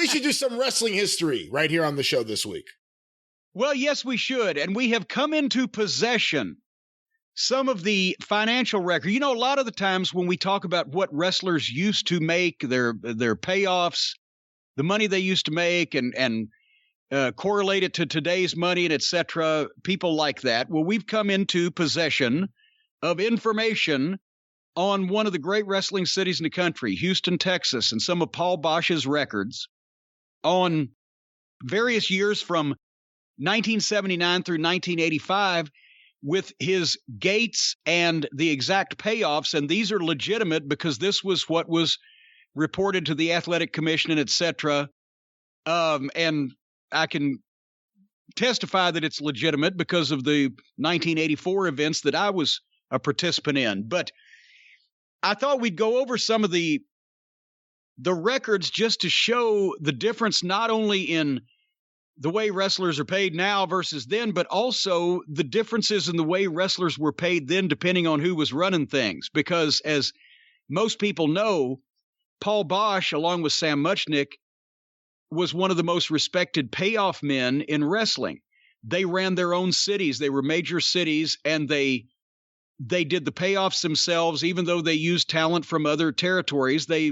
we should do some wrestling history right here on the show this week. Well, yes, we should. And we have come into possession some of the financial record. You know, a lot of the times when we talk about what wrestlers used to make, their payoffs, the money they used to make, and correlate it to today's money and et cetera, people like that. Well, we've come into possession of information on one of the great wrestling cities in the country, Houston, Texas, and some of Paul Bosch's records on various years from 1979 through 1985 with his gates and the exact payoffs. And these are legitimate because this was what was reported to the Athletic Commission and et cetera. And I can testify that it's legitimate because of the 1984 events that I was a participant in. But I thought we'd go over some of the records just to show the difference, not only in the way wrestlers are paid now versus then, but also the differences in the way wrestlers were paid then, depending on who was running things. Because as most people know, Paul Bosch, along with Sam Muchnick, was one of the most respected payoff men in wrestling. They ran their own cities. They were major cities, and they did the payoffs themselves, even though they used talent from other territories. They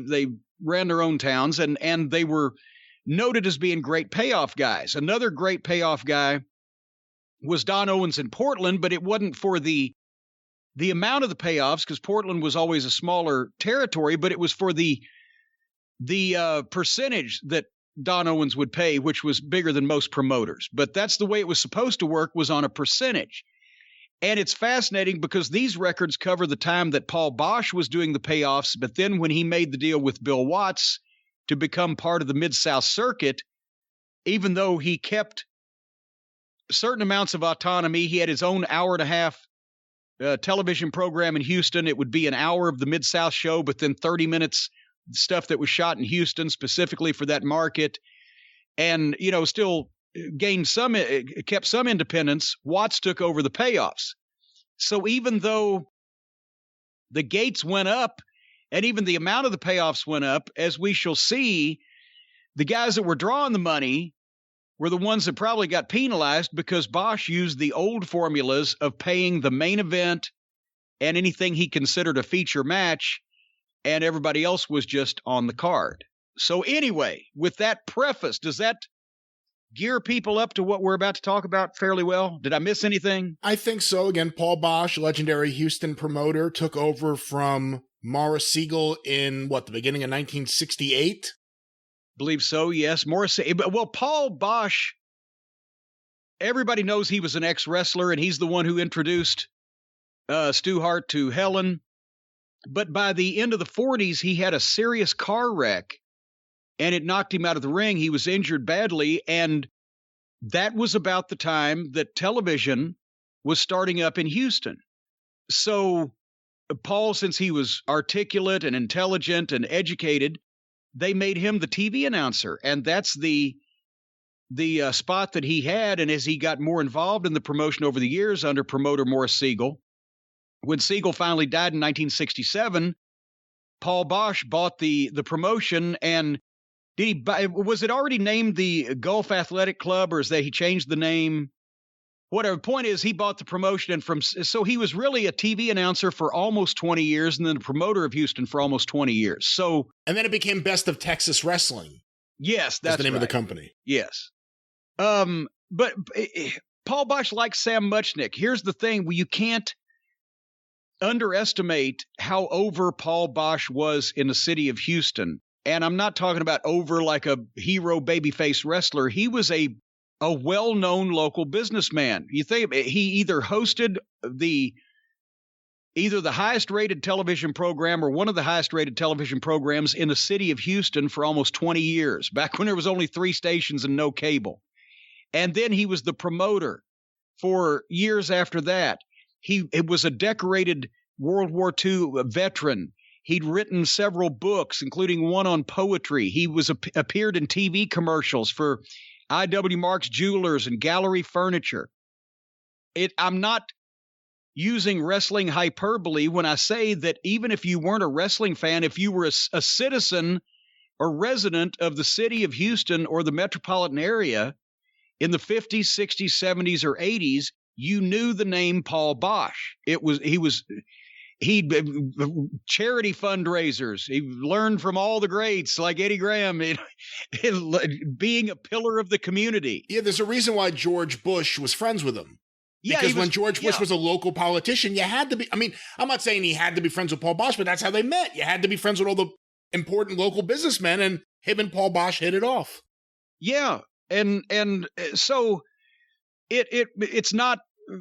ran their own towns, and they were noted as being great payoff guys. Another great payoff guy was Don Owens in Portland, but it wasn't for the amount of the payoffs, because Portland was always a smaller territory, but it was for the percentage that Don Owens would pay, which was bigger than most promoters. But that's the way it was supposed to work, was on a percentage. And it's fascinating because these records cover the time that Paul Bosch was doing the payoffs, but then when he made the deal with Bill Watts to become part of the Mid-South Circuit, even though he kept certain amounts of autonomy, he had his own hour-and-a-half television program in Houston. It would be an hour of the Mid-South show, but then 30 minutes stuff that was shot in Houston specifically for that market. And, you know, still kept some independence. Watts took over the payoffs. So even though the gates went up and even the amount of the payoffs went up, as we shall see, the guys that were drawing the money were the ones that probably got penalized because Bosch used the old formulas of paying the main event and anything he considered a feature match, and everybody else was just on the card. So anyway, with that preface, does that gear people up to what we're about to talk about fairly well? Did I miss anything? I think so. Again, Paul Bosch, legendary Houston promoter, took over from Morris Siegel in, the beginning of 1968? Believe so, yes. Well, Paul Bosch, everybody knows he was an ex-wrestler, and he's the one who introduced Stu Hart to Helen. But by the end of the 40s, he had a serious car wreck, and it knocked him out of the ring. He was injured badly, and that was about the time that television was starting up in Houston. So Paul, since he was articulate and intelligent and educated, they made him the TV announcer, and that's the spot that he had. And as he got more involved in the promotion over the years under promoter Morris Siegel, when Siegel finally died in 1967, Paul Bosch bought the promotion. And did he buy? Was it already named the Gulf Athletic Club, or is that he changed the name? Whatever. Point is, he bought the promotion, and so he was really a TV announcer for almost 20 years, and then a promoter of Houston for almost 20 years. So, and then it became Best of Texas Wrestling. Yes, that's the name right. of the company. Yes. But Paul Bosch likes Sam Muchnick. Here's the thing: you can't underestimate how over Paul Bosch was in the city of Houston. And I'm not talking about over like a hero babyface wrestler. He was a well-known local businessman. You think he either hosted either the highest-rated television program or one of the highest-rated television programs in the city of Houston for almost 20 years, back when there was only 3 stations and no cable. And then he was the promoter for years after that. It was a decorated World War II veteran. He'd written several books, including one on poetry. He appeared in TV commercials for I.W. Mark's Jewelers and Gallery Furniture. I'm not using wrestling hyperbole when I say that even if you weren't a wrestling fan, if you were a citizen or resident of the city of Houston or the metropolitan area in the 50s, 60s, 70s, or 80s, you knew the name Paul Bosch. He charity fundraisers. He learned from all the greats like Eddie Graham, being a pillar of the community. Yeah, there's a reason why George Bush was friends with him. Yeah, because when George Bush was a local politician, you had to be, I mean, I'm not saying he had to be friends with Paul Bosch, but that's how they met. You had to be friends with all the important local businessmen, and him and Paul Bosch hit it off. Yeah. And so it's not,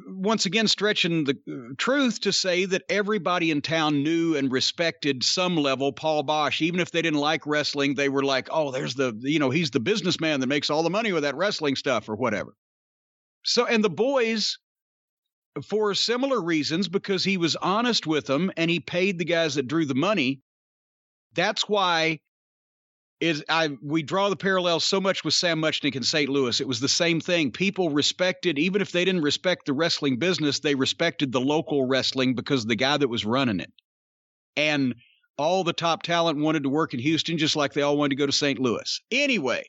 once again, stretching the truth to say that everybody in town knew and respected some level Paul Bosch. Even if they didn't like wrestling, they were like, oh, there's he's the businessman that makes all the money with that wrestling stuff or whatever. So, and the boys, for similar reasons, because he was honest with them and he paid the guys that drew the money. That's why we draw the parallel so much with Sam Muchnick in St. Louis. It was the same thing. People respected, even if they didn't respect the wrestling business, they respected the local wrestling because of the guy that was running it. And all the top talent wanted to work in Houston, just like they all wanted to go to St. Louis. Anyway,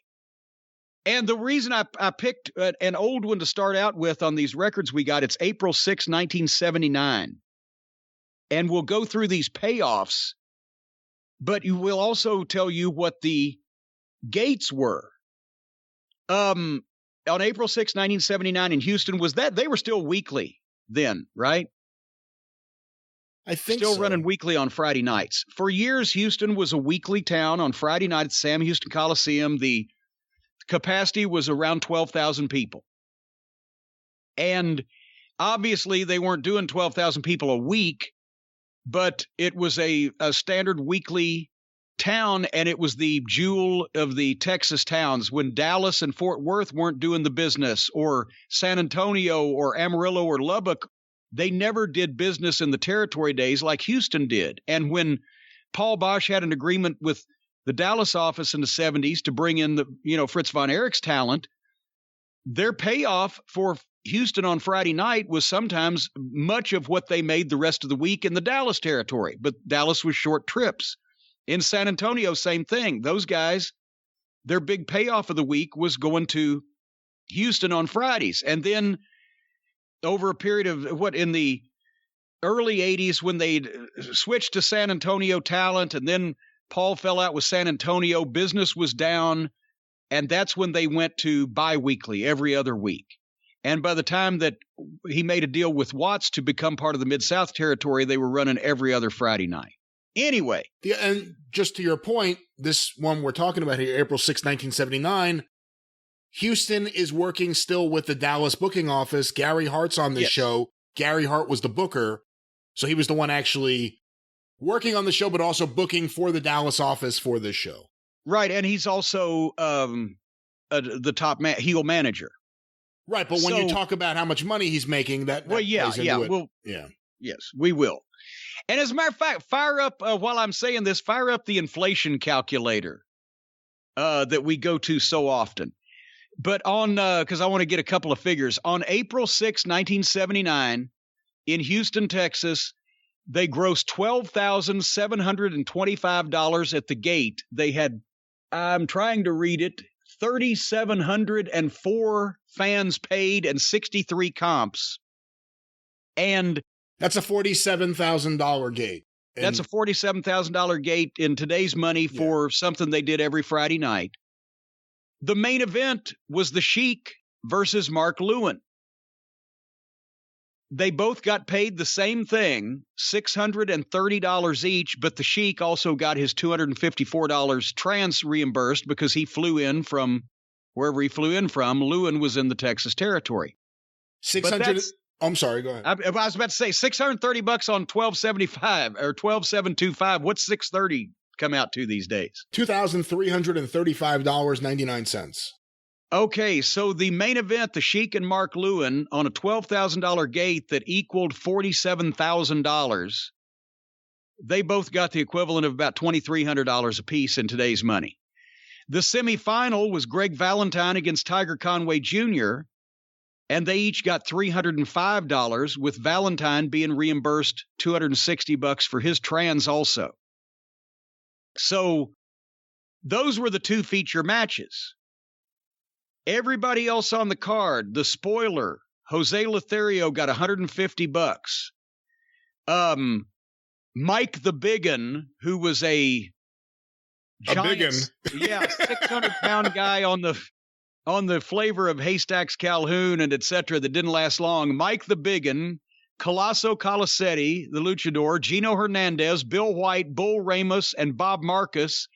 and the reason I picked an old one to start out with on these records we got, it's April 6, 1979. And we'll go through these payoffs, but we'll also tell you what the gates were. On April 6, 1979 in Houston, they were still weekly then, right? I think still so. Running weekly on Friday nights. For years, Houston was a weekly town on Friday night at Sam Houston Coliseum. The capacity was around 12,000 people. And obviously they weren't doing 12,000 people a week, but it was a standard weekly town, and it was the jewel of the Texas towns. When Dallas and Fort Worth weren't doing the business, or San Antonio or Amarillo or Lubbock, they never did business in the territory days like Houston did. And when Paul Bosch had an agreement with the Dallas office in the 70s to bring in the, Fritz von Erich's talent, their payoff for Houston on Friday night was sometimes much of what they made the rest of the week in the Dallas territory. But Dallas was short trips. In San Antonio, same thing. Those guys, their big payoff of the week was going to Houston on Fridays. And then over a period of in the early 80s, when they switched to San Antonio talent, and then Paul fell out with San Antonio, business was down, and that's when they went to bi-weekly, every other week. And by the time that he made a deal with Watts to become part of the Mid-South territory, they were running every other Friday night. Anyway. Yeah, and just to your point, this one we're talking about here, April 6, 1979, Houston is working still with the Dallas booking office. Gary Hart's on this show. Gary Hart was the booker, so he was the one actually working on the show, but also booking for the Dallas office for this show. Right, and he's also the top heel manager. Right, but when you talk about how much money he's making, that plays into it. Yes, we will. And as a matter of fact, fire up, while I'm saying this, fire up the inflation calculator that we go to so often. But because I want to get a couple of figures. On April 6, 1979, in Houston, Texas, they grossed $12,725 at the gate. They had, I'm trying to read it, 3,704 fans paid and 63 comps. And that's a $47,000 gate. That's a $47,000 gate in today's money for something they did every Friday night. The main event was the Sheik versus Mark Lewin. They both got paid the same thing, $630 each, but the Sheik also got his $254 trans reimbursed because he flew in from wherever he flew in from. Lewin was in the Texas territory. 600. I'm sorry, go ahead. I was about to say $630 on 1275 or 12725. What's 630 come out to these days? $2,335.99. Okay, so the main event, the Sheik and Mark Lewin, on a $12,000 gate that equaled $47,000, they both got the equivalent of about $2,300 apiece in today's money. The semifinal was Greg Valentine against Tiger Conway Jr., and they each got $305, with Valentine being reimbursed $260 for his trans also. So those were the two feature matches. Everybody else on the card, the spoiler, Jose Lutherio got $150. Mike the Biggin, who was a giant, 600-pound guy on the flavor of Haystacks Calhoun and etc. that didn't last long. Mike the Biggin, Colosso Colasetti, the luchador, Gino Hernandez, Bill White, Bull Ramos, and Bob Marcus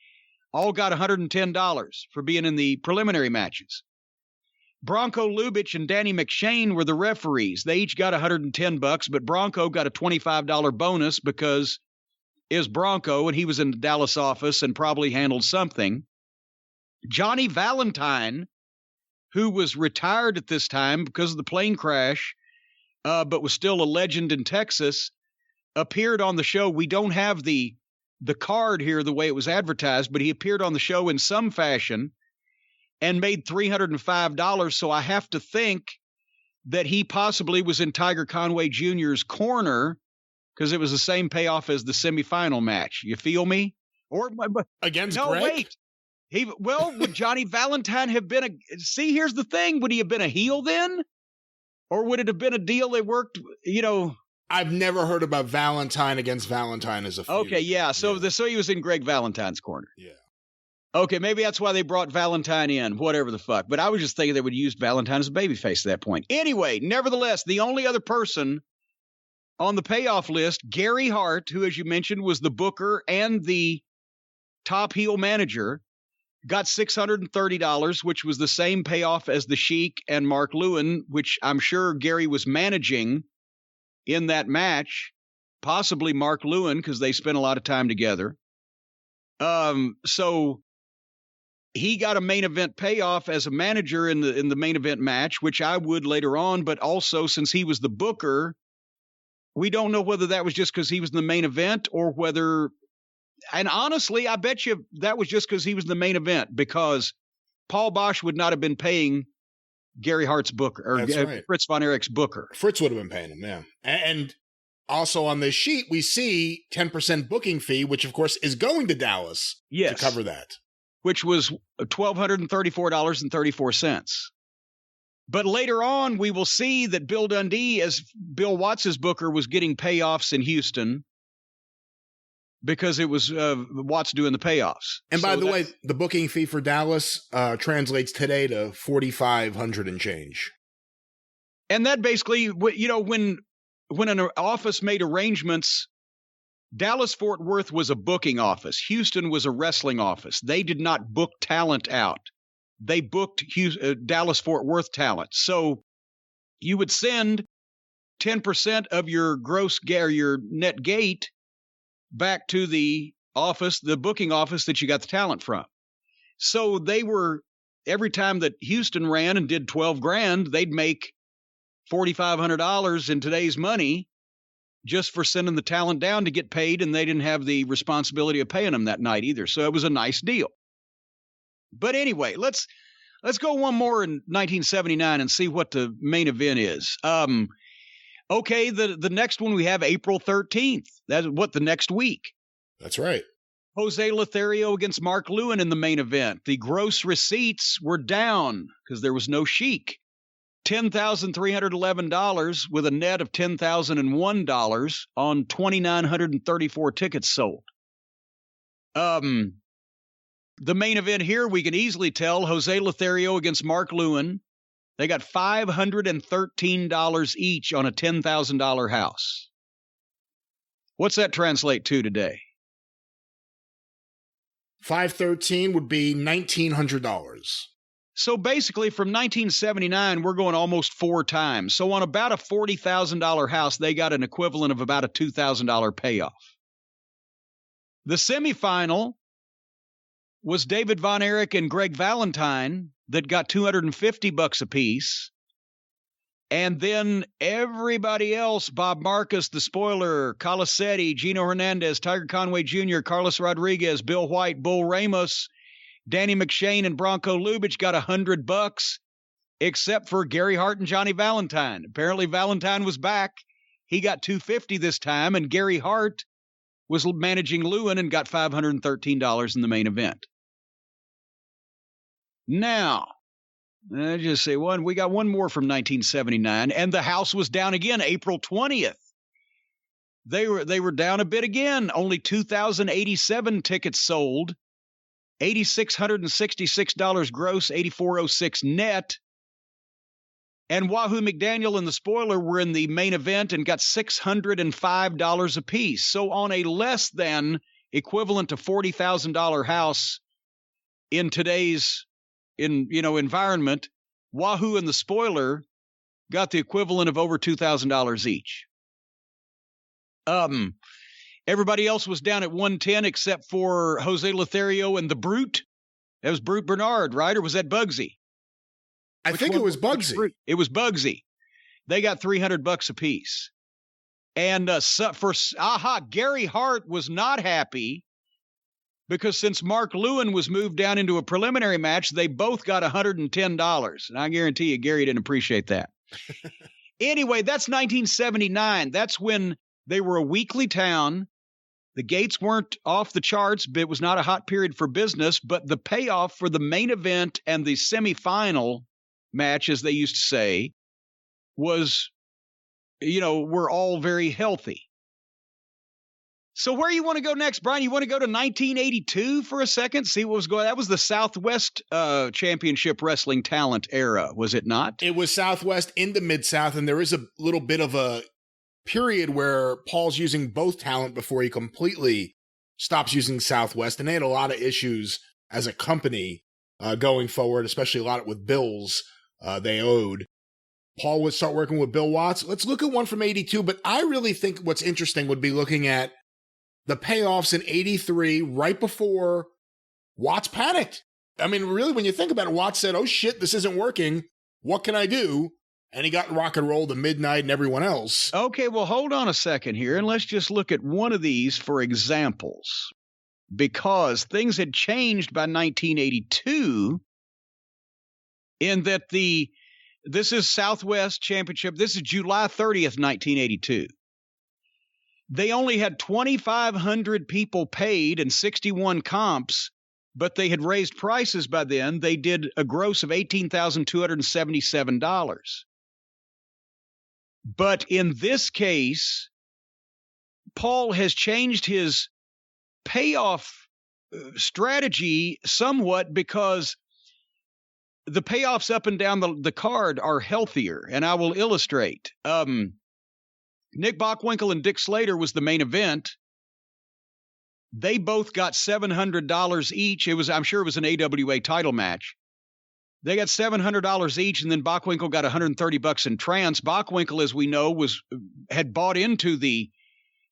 all got $110 for being in the preliminary matches. Bronco Lubitsch and Danny McShane were the referees. They each got $110, but Bronco got a $25 bonus because it was Bronco and he was in the Dallas office and probably handled something. Johnny Valentine, who was retired at this time because of the plane crash, but was still a legend in Texas, appeared on the show. We don't have the card here the way it was advertised, but he appeared on the show in some fashion and made $305. So I have to think that he possibly was in Tiger Conway Jr.'s corner because it was the same payoff as the semifinal match. You feel me? Or against no, Greg? Wait. Would Johnny Valentine have been see, here's the thing. Would he have been a heel then? Or would it have been a deal they worked, I've never heard about Valentine against Valentine as a feud. Okay, yeah. So so he was in Greg Valentine's corner. Yeah. Okay, maybe that's why they brought Valentine in, whatever the fuck. But I was just thinking they would use Valentine as a babyface at that point. Anyway, nevertheless, the only other person on the payoff list, Gary Hart, who, as you mentioned, was the booker and the top heel manager, got $630, which was the same payoff as the Sheik and Mark Lewin, which I'm sure Gary was managing in that match, possibly Mark Lewin, because they spent a lot of time together. So he got a main event payoff as a manager in the main event match, which I would later on, but also since he was the booker, we don't know whether that was just because he was in the main event or whether, and honestly, I bet you that was just because he was in the main event, because Paul Bosch would not have been paying Gary Hart's booker, or right. Fritz von Erich's booker. Fritz would have been paying him, yeah. And also on this sheet, we see 10% booking fee, which of course is going to Dallas to cover that. Which was $1,234.34. But later on, we will see that Bill Dundee, as Bill Watts' booker, was getting payoffs in Houston because it was Watts doing the payoffs. And by the way, the booking fee for Dallas translates today to $4,500 and change. And that basically, when an office made arrangements, Dallas-Fort Worth was a booking office. Houston was a wrestling office. They did not book talent out. They booked Dallas-Fort Worth talent. So you would send 10% of your your net gate back to the office, the booking office that you got the talent from. So they were, every time that Houston ran and did 12 grand, they'd make $4,500 in today's money just for sending the talent down to get paid, and they didn't have the responsibility of paying them that night either. So it was a nice deal. But anyway, let's go one more in 1979 and see what the main event is. Okay, the next one we have April 13th. That's the next week. That's right. Jose Lutherio against Mark Lewin in the main event. The gross receipts were down because there was no Sheik. $10,311 with a net of $10,001 on 2,934 tickets sold. The main event here, we can easily tell, Jose Lutherio against Mark Lewin. They got $513 each on a $10,000 house. What's that translate to today? 513 would be $1,900. So basically, from 1979, we're going almost 4 times. So on about a $40,000 house, they got an equivalent of about a $2,000 payoff. The semifinal was David Von Erich and Greg Valentine that got $250 apiece. And then everybody else, Bob Marcus, the spoiler, Colasetti, Gino Hernandez, Tiger Conway Jr., Carlos Rodriguez, Bill White, Bull Ramos, Danny McShane, and Bronco Lubitsch got $100, except for Gary Hart and Johnny Valentine. Apparently Valentine was back. He got $250 this time, and Gary Hart was managing Lewin and got $513 in the main event. Now, I just say one. We got one more from 1979, and the house was down again, April 20th. They were down a bit again. Only 2,087 tickets sold, $8,666 gross, $8,406 net. And Wahoo McDaniel and the Spoiler were in the main event and got $605 apiece. So on a less than equivalent to $40,000 house in today's environment, Wahoo and the Spoiler got the equivalent of over $2,000 each. Everybody else was down at 110 except for Jose Lutherio and the Brute. That was Brute Bernard, right? Or was that Bugsy? I think it was Bugsy. It was Bugsy. They got $300 apiece. And Gary Hart was not happy because since Mark Lewin was moved down into a preliminary match, they both got $110. And I guarantee you, Gary didn't appreciate that. Anyway, that's 1979. That's when they were a weekly town. The gates weren't off the charts, but it was not a hot period for business. But the payoff for the main event and the semifinal match, as they used to say, was, we're all very healthy. So where you want to go next, Brian? You want to go to 1982 for a second? See what was going on? That was the Southwest Championship Wrestling talent era, was it not? It was Southwest into Mid-South, and there is a little bit of a period where Paul's using both talent before he completely stops using Southwest, and they had a lot of issues as a company going forward, especially a lot with bills they owed. Paul would start working with Bill Watts. Let's look at one from 82, but I really think what's interesting would be looking at the payoffs in 83, right before Watts panicked. I mean, really, when you think about it, Watts said, oh shit, this isn't working. What can I do? And he got Rock and Roll to Midnight and everyone else. Okay, well, hold on a second here, and let's just look at one of these for examples. Because things had changed by 1982 in that this is Southwest Championship. This is July 30th, 1982. They only had 2,500 people paid and 61 comps, but they had raised prices by then. They did a gross of $18,277. But in this case, Paul has changed his payoff strategy somewhat because the payoffs up and down the card are healthier, and I will illustrate. Nick Bockwinkel and Dick Slater was the main event. They both got $700 each. I'm sure it was an AWA title match. They got $700 each, and then Bockwinkel got $130 in trance. Bockwinkel, as we know, had bought into the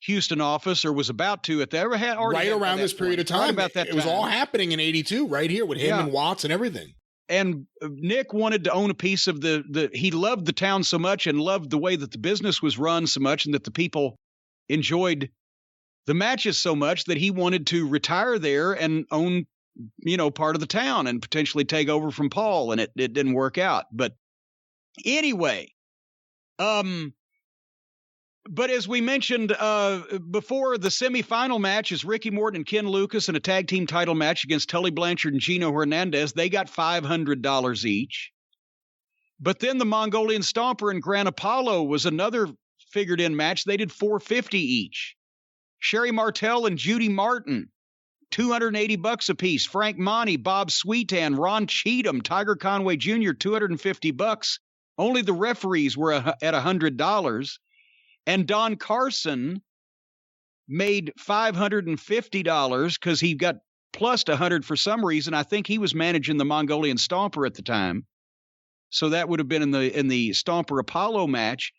Houston office, or was about to at that right around this period of time. Right about that time. It was all happening in 82, right here with him and Watts and everything. And Nick wanted to own a piece of he loved the town so much and loved the way that the business was run so much and that the people enjoyed the matches so much that he wanted to retire there and own, part of the town and potentially take over from Paul. And it didn't work out. But anyway, but as we mentioned before, the semifinal match is Ricky Morton and Ken Lucas in a tag team title match against Tully Blanchard and Gino Hernandez. They got $500 each. But then the Mongolian Stomper and Gran Apollo was another figured-in match. They did $450 each. Sherry Martel and Judy Martin, $280 apiece. Frank Monty, Bob Sweetan, Ron Cheatham, Tiger Conway Jr., $250. Only the referees were at $100. And Don Carson made $550 because he got plus $100 for some reason. I think he was managing the Mongolian Stomper at the time. So that would have been in the Stomper Apollo match.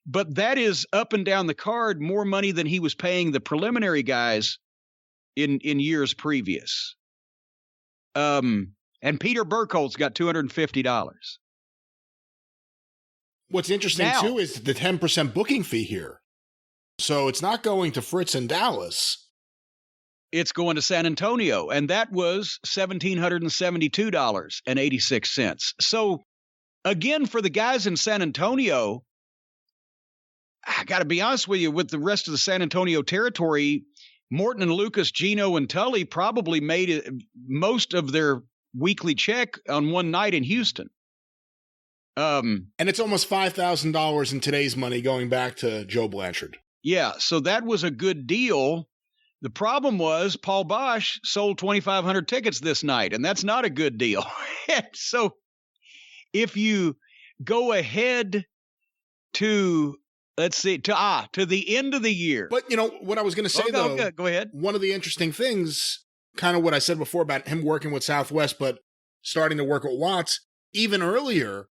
But that is up and down the card more money than he was paying the preliminary guys in years previous. And Peter Burkholz got $250. What's interesting, too, is the 10% booking fee here. So it's not going to Fritz in Dallas. It's going to San Antonio, and that was $1,772.86. So, again, for the guys in San Antonio, I got to be honest with you, with the rest of the San Antonio territory, Morton and Lucas, Gino and Tully probably made most of their weekly check on one night in Houston. And it's almost $5,000 in today's money going back to Joe Blanchard. Yeah, so that was a good deal. The problem was Paul Bosch sold 2,500 tickets this night, and that's not a good deal. So if you go ahead to, let's see, to the end of the year. But, you know, what I was going to say, though, go ahead. One of the interesting things, kind of what I said before about him working with Southwest, but starting to work with Watts, even earlier,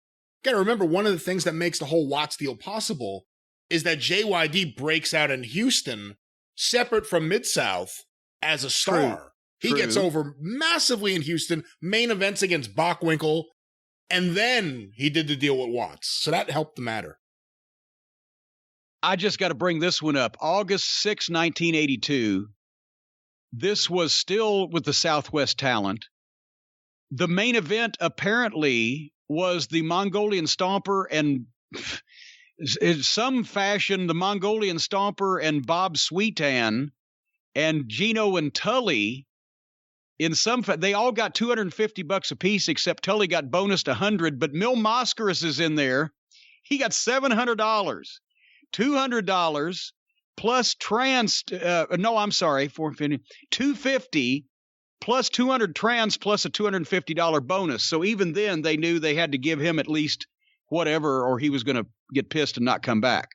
got to remember, one of the things that makes the whole Watts deal possible is that JYD breaks out in Houston, separate from Mid-South, as a star. He gets over massively in Houston, main events against Bockwinkel, and then he did the deal with Watts. So that helped the matter. I just got to bring this one up. August 6, 1982. This was still with the Southwest talent. The main event apparently was the Mongolian Stomper and in some fashion, the Mongolian Stomper and Bob Sweetan and Gino and Tully, in some they all got $250 a piece, except Tully got bonused $100. But Mil Mascaras is in there. He got $700, $200 plus $250 plus 200 trans plus a $250 bonus. So even then, they knew they had to give him at least whatever, or he was going to get pissed and not come back.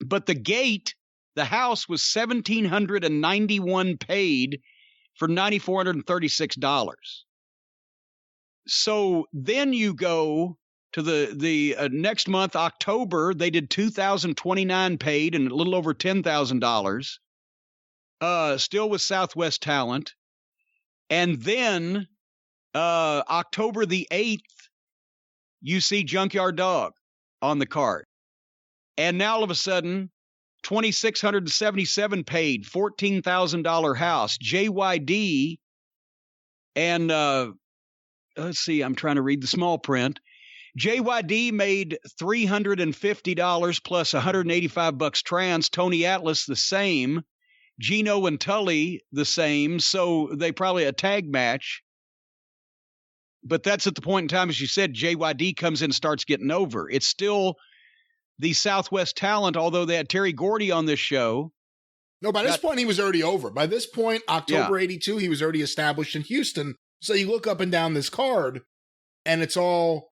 But the gate, the house was $1,791 paid for $9,436. So then you go to the next month, October, they did $2,029 paid and a little over $10,000. Still with Southwest talent. And then October the 8th, you see Junkyard Dog on the card. And now all of a sudden, $2,677 paid, $14,000 house. JYD and let's see, I'm trying to read the small print. JYD made $350 plus $185 trans. Tony Atlas the same. Gino and Tully the same. So they probably a tag match. But that's at the point in time, as you said, JYD comes in and starts getting over. It's still the Southwest talent, although they had Terry Gordy on this show. No, by this point, he was already over. By this point, October 82, he was already established in Houston. So you look up and down this card, and it's all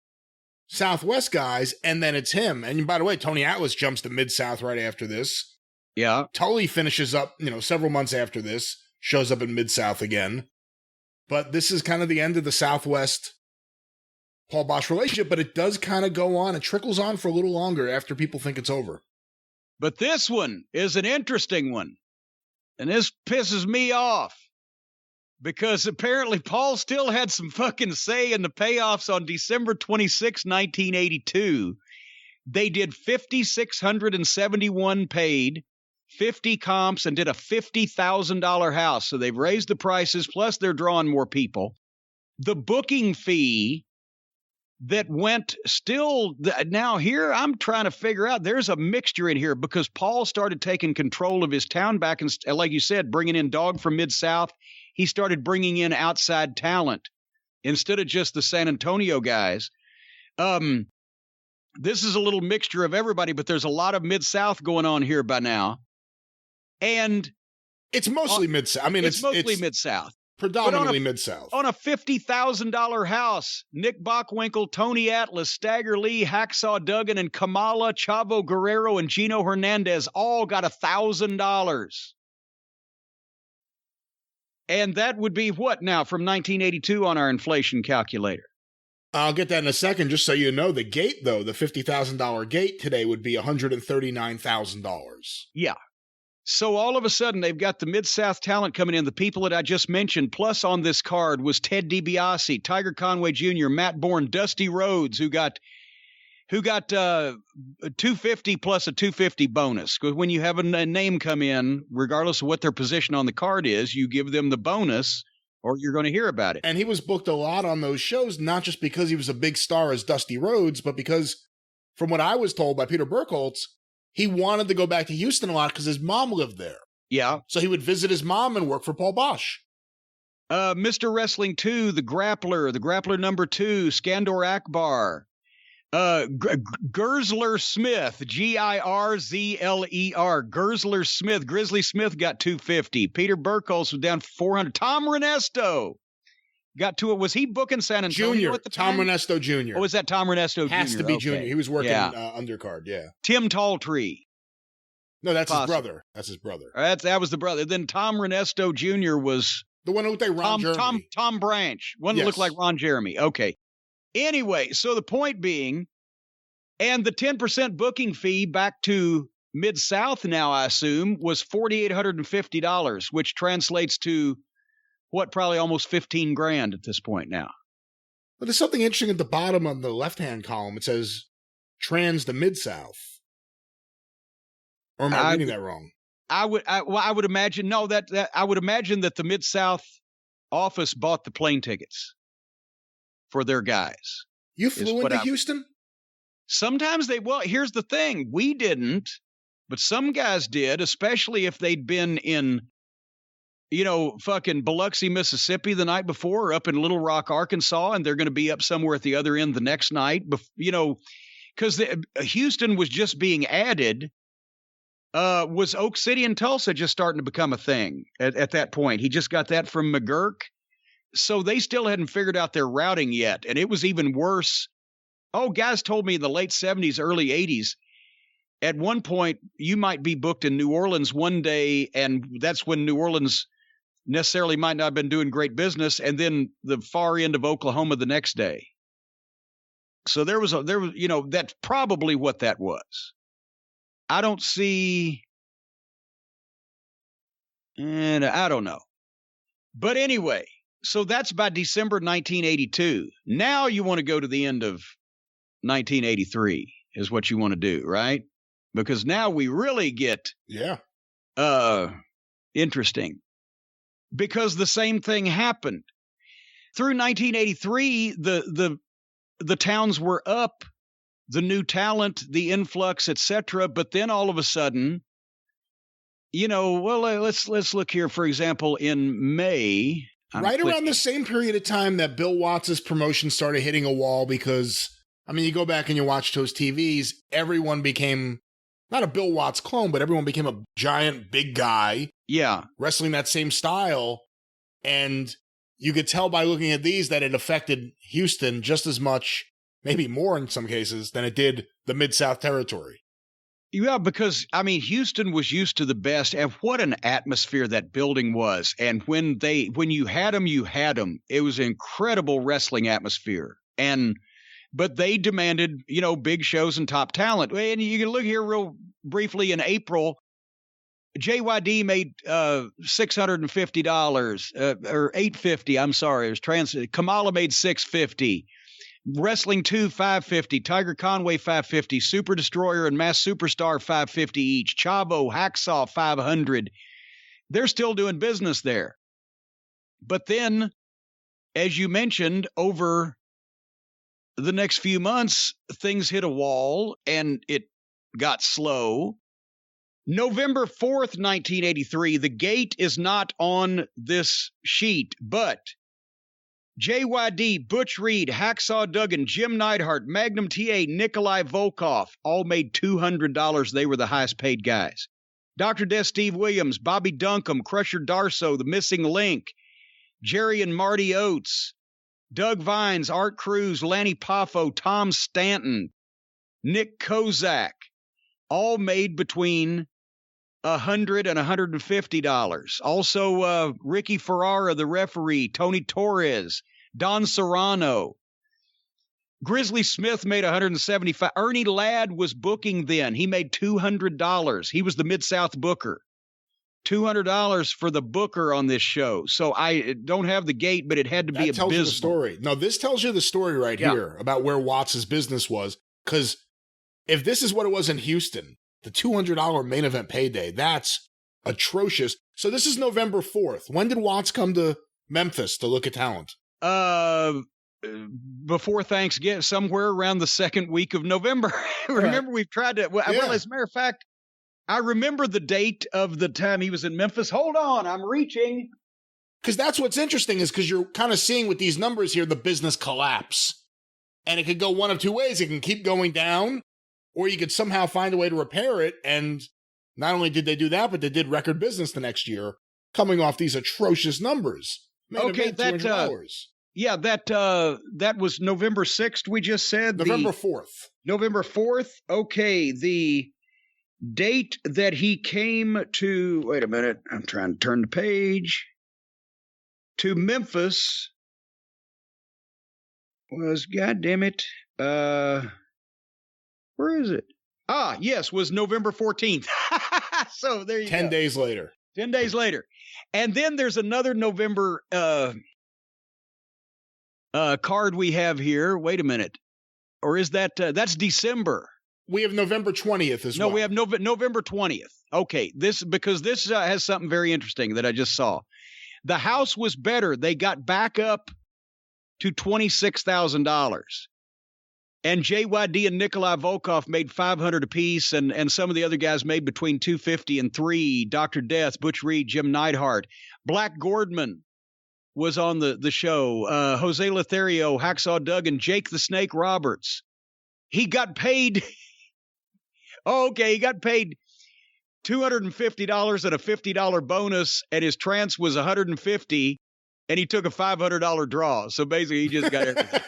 Southwest guys, and then it's him. And by the way, Tony Atlas jumps to Mid-South right after this. Yeah. Tully finishes up, several months after this, shows up in Mid-South again. But this is kind of the end of the Southwest Paul Bosch relationship, but it does kind of go on. It trickles on for a little longer after people think it's over. But this one is an interesting one. And this pisses me off. Because apparently Paul still had some fucking say in the payoffs on December 26, 1982. They did $5,671 paid, 50 comps, and did a $50,000 house. So they've raised the prices, plus they're drawing more people. The booking fee that went still, now here I'm trying to figure out, there's a mixture in here because Paul started taking control of his town back and, like you said, bringing in Dog from Mid-South. He started bringing in outside talent instead of just the San Antonio guys. This is a little mixture of everybody, but there's a lot of Mid-South going on here by now. And it's mostly Mid-South. I mean, it's mostly Mid-South. Predominantly Mid-South. On a $50,000 house, Nick Bockwinkel, Tony Atlas, Stagger Lee, Hacksaw Duggan, and Kamala, Chavo Guerrero, and Gino Hernandez all got $1,000. And that would be what now from 1982 on our inflation calculator? I'll get that in a second, just so you know. The gate, though, the $50,000 gate today would be $139,000. Yeah. So all of a sudden, they've got the Mid-South talent coming in, the people that I just mentioned, plus on this card was Ted DiBiase, Tiger Conway Jr., Matt Bourne, Dusty Rhodes, who got $250 plus a $250 bonus. Because when you have a name come in, regardless of what their position on the card is, you give them the bonus or you're going to hear about it. And he was booked a lot on those shows, not just because he was a big star as Dusty Rhodes, but because, from what I was told by Peter Burkholz, he wanted to go back to Houston a lot because his mom lived there. Yeah. So he would visit his mom and work for Paul Bosch. Mr. Wrestling 2, the Grappler number 2, Skandor Akbar, Gersler Smith, Girzler, Gersler Smith, Grizzly Smith got $250. Peter Burkholz was down $400. Tom Renesto got to it. Was he booking San Antonio Junior, at the time? Tom Renesto Jr. Oh, was that Tom Renesto Jr.? Has to be Junior. He was working undercard, yeah. Tim Talltree. No, that's his brother. That's his brother. That was the brother. Then Tom Renesto Jr. was the one who looked like Ron Jeremy. Tom Branch. One that looked like Ron Jeremy. Okay. Anyway, so the point being, and the 10% booking fee back to Mid-South now, I assume, was $4,850, which translates to what, probably almost $15,000 at this point now. But there's something interesting at the bottom of the left-hand column. It says trans to Mid-South. Or am I reading that wrong? I would imagine I would imagine that the Mid-South office bought the plane tickets for their guys. You flew into Houston? Sometimes here's the thing. We didn't, but some guys did, especially if they'd been in, fucking Biloxi, Mississippi the night before, or up in Little Rock, Arkansas, and they're going to be up somewhere at the other end the next night, because Houston was just being added. Was Oak City and Tulsa just starting to become a thing at that point? He just got that from McGurk. So they still hadn't figured out their routing yet. And it was even worse. Oh, guys told me in the late 70s, early 80s, at one point, you might be booked in New Orleans one day, and that's when New Orleans necessarily might not have been doing great business, and then the far end of Oklahoma the next day. So there was that's probably what that was. I don't see, and I don't know. But anyway, so that's by December 1982. Now you want to go to the end of 1983 is what you want to do, right? Because now we really get interesting. Because the same thing happened. Through 1983, the towns were up. The new talent, the influx, etc. But then all of a sudden, let's look here, for example, in May. Around the same period of time that Bill Watts' promotion started hitting a wall because, you go back and you watch those TVs, everyone became, not a Bill Watts clone, but everyone became a giant, big guy. Yeah. Wrestling that same style. And you could tell by looking at these that it affected Houston just as much, maybe more in some cases, than it did the Mid-South territory. Yeah, because, Houston was used to the best, and what an atmosphere that building was. And when you had them, you had them. It was an incredible wrestling atmosphere. But they demanded, big shows and top talent. And you can look here real briefly in April, JYD made $650, or $850, I'm sorry. It was Kamala made $650. Wrestling 2, $550. Tiger Conway, $550. Super Destroyer and Mass Superstar, $550 each. Chavo, Hacksaw, $500. They're still doing business there. But then, as you mentioned, over the next few months, things hit a wall and it got slow. November 4th, 1983, the gate is not on this sheet, but JYD, Butch Reed, Hacksaw Duggan, Jim Neidhart, Magnum TA, Nikolai Volkov all made $200. They were the highest paid guys. Dr. Death Steve Williams, Bobby Duncombe, Crusher Darso, The Missing Link, Jerry and Marty Oates, Doug Vines, Art Cruz, Lanny Poffo, Tom Stanton, Nick Kozak, all made between $100 and $150. Also, Ricky Ferrara, the referee, Tony Torres, Don Serrano. Grizzly Smith made $175. Ernie Ladd was booking then. He made $200. He was the Mid-South booker. $200 for the booker on this show. So I don't have the gate, but it had to be a business. That tells you the story. No, this tells you the story right here about where Watts' business was. Because if this is what it was in Houston, the $200 main event payday, that's atrocious. So this is November 4th. When did Watts come to Memphis to look at talent? Before Thanksgiving, somewhere around the second week of November. Remember, we've tried to, well, as a matter of fact, I remember the date of the time he was in Memphis. Hold on, I'm reaching. Because that's what's interesting is because you're kind of seeing with these numbers here, the business collapse. And it could go one of two ways. It can keep going down, or you could somehow find a way to repair it. And not only did they do that, but they did record business the next year, coming off these atrocious numbers. Okay, that was November 6th, we just said? November 4th. November 4th? Okay, the date that he came to, wait a minute, I'm trying to turn the page, to Memphis was, goddammit, where is it? Ah, yes, was November 14th. So there you go. 10 days later. 10 days later. And then there's another November card we have here. Wait a minute. Or is that, that's December. We have November 20th as well. No, we have November 20th. Okay, because this has something very interesting that I just saw. The house was better. They got back up to $26,000. And JYD and Nikolai Volkov made $500 apiece, and some of the other guys made between $250 and $300. Dr. Death, Butch Reed, Jim Neidhart. Black Gordman was on the show. Jose Lutherio, Hacksaw Doug, and Jake the Snake Roberts. He got paid. He got paid $250 and a $50 bonus, and his trance was $150, and he took a $500 draw. So basically, he just got everything.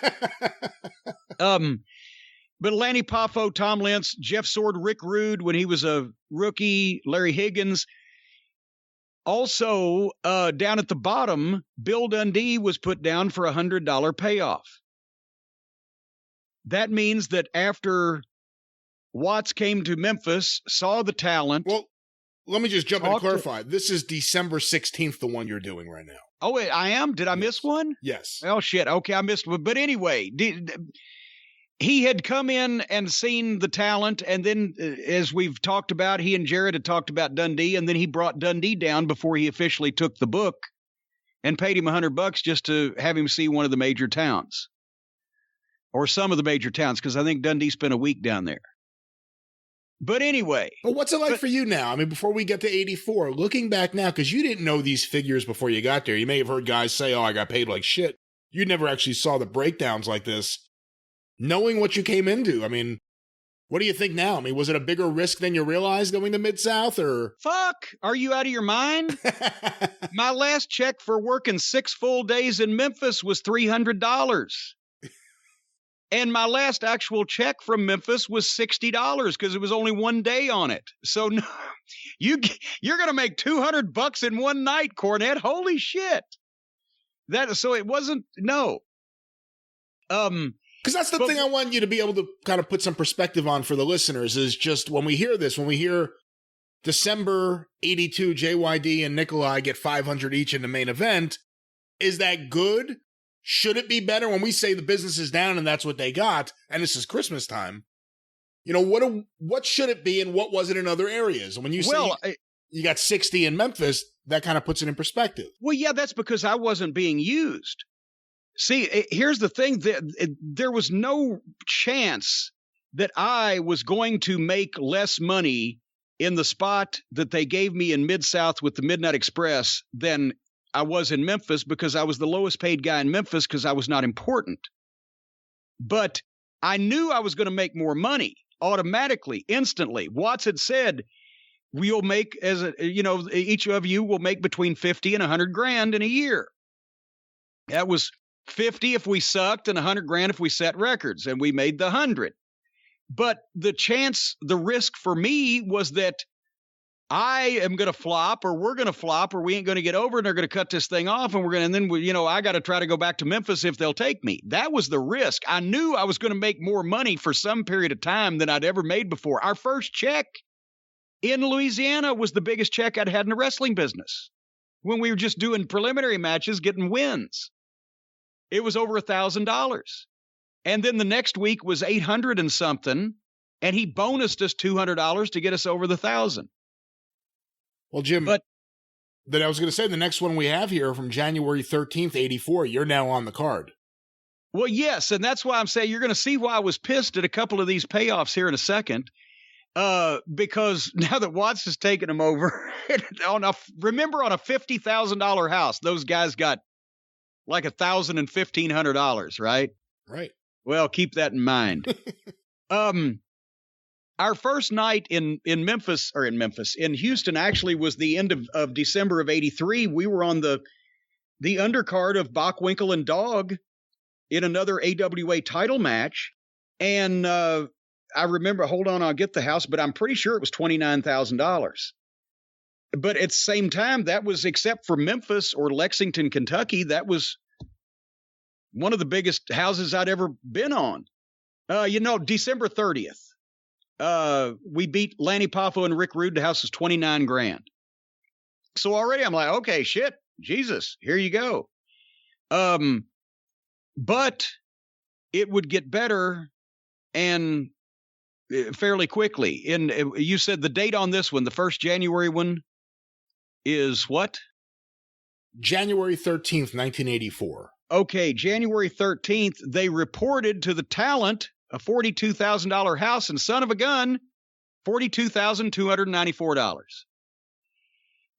But Lanny Poffo, Tom Lentz, Jeff Sword, Rick Rude when he was a rookie, Larry Higgins. Also, down at the bottom, Bill Dundee was put down for a $100 payoff. That means that after Watts came to Memphis, saw the talent. Well, let me just jump in and clarify. This is December 16th, the one you're doing right now. Oh, wait, I am? Did I miss one? Yes. Oh, shit. Okay, I missed one. But anyway, he had come in and seen the talent, and then, as we've talked about, he and Jared had talked about Dundee, and then he brought Dundee down before he officially took the book and paid him $100 just to have him see one of the major towns. Or some of the major towns, because I think Dundee spent a week down there. But anyway. But what's it like for you now? I mean, before we get to 84, looking back now, because you didn't know these figures before you got there. You may have heard guys say, I got paid like shit. You never actually saw the breakdowns like this. Knowing what you came into, I mean, what do you think now? I mean, was it a bigger risk than you realized going to Mid-South, or? Fuck! Are you out of your mind? My last check for working 6 full days in Memphis was $300. And my last actual check from Memphis was $60 because it was only one day on it. So no, you're going to make $200 in one night, Cornette. Holy shit. So it wasn't, no. Because that's the thing I want you to be able to kind of put some perspective on for the listeners is just when we hear this, when we hear December 82, JYD and Nikolai get 500 each in the main event, is that good? Should it be better when we say the business is down and that's what they got, and this is Christmas time? You know, what should it be and what was it in other areas? And when you say you got 60 in Memphis, that kind of puts it in perspective. Well, yeah, that's because I wasn't being used. See, here's the thing. There was no chance that I was going to make less money in the spot that they gave me in Mid-South with the Midnight Express than I was in Memphis, because I was the lowest paid guy in Memphis because I was not important. But I knew I was going to make more money automatically, instantly. Watts had said, we'll make, each of you will make between 50 and 100 grand in a year. That was 50 if we sucked and 100 grand if we set records, and we made the 100. But the risk for me was that I am going to flop, or we're going to flop, or we ain't going to get over, and they're going to cut this thing off, and I got to try to go back to Memphis if they'll take me. That was the risk. I knew I was going to make more money for some period of time than I'd ever made before. Our first check in Louisiana was the biggest check I'd had in the wrestling business when we were just doing preliminary matches, getting wins. It was over $1,000. And then the next week was 800 and something, and he bonused us $200 to get us over the 1,000. Well, Jim, but I was going to say the next one we have here from January 13th, 84, you're now on the card. Well, yes, and that's why I'm saying you're going to see why I was pissed at a couple of these payoffs here in a second. Because now that Watts has taken him over, remember on a $50,000 house, those guys got like $1,000 and $1,500, right? Right. Well, keep that in mind. Our first night in Houston actually was the end of December of '83. We were on the undercard of Bockwinkel and Dog in another AWA title match. And I remember, hold on, I'll get the house, but I'm pretty sure it was $29,000. But at the same time, that was, except for Memphis or Lexington, Kentucky, that was one of the biggest houses I'd ever been on. December 30th, we beat Lanny Poffo and Rick Rude. The house was $29,000. So already I'm like, okay, shit, Jesus, here you go. But it would get better and fairly quickly. And you said the date on this one, the first January one, is what? January 13th, 1984. Okay, January 13th, they reported to the talent a $42,000 house, and son of a gun, $42,294.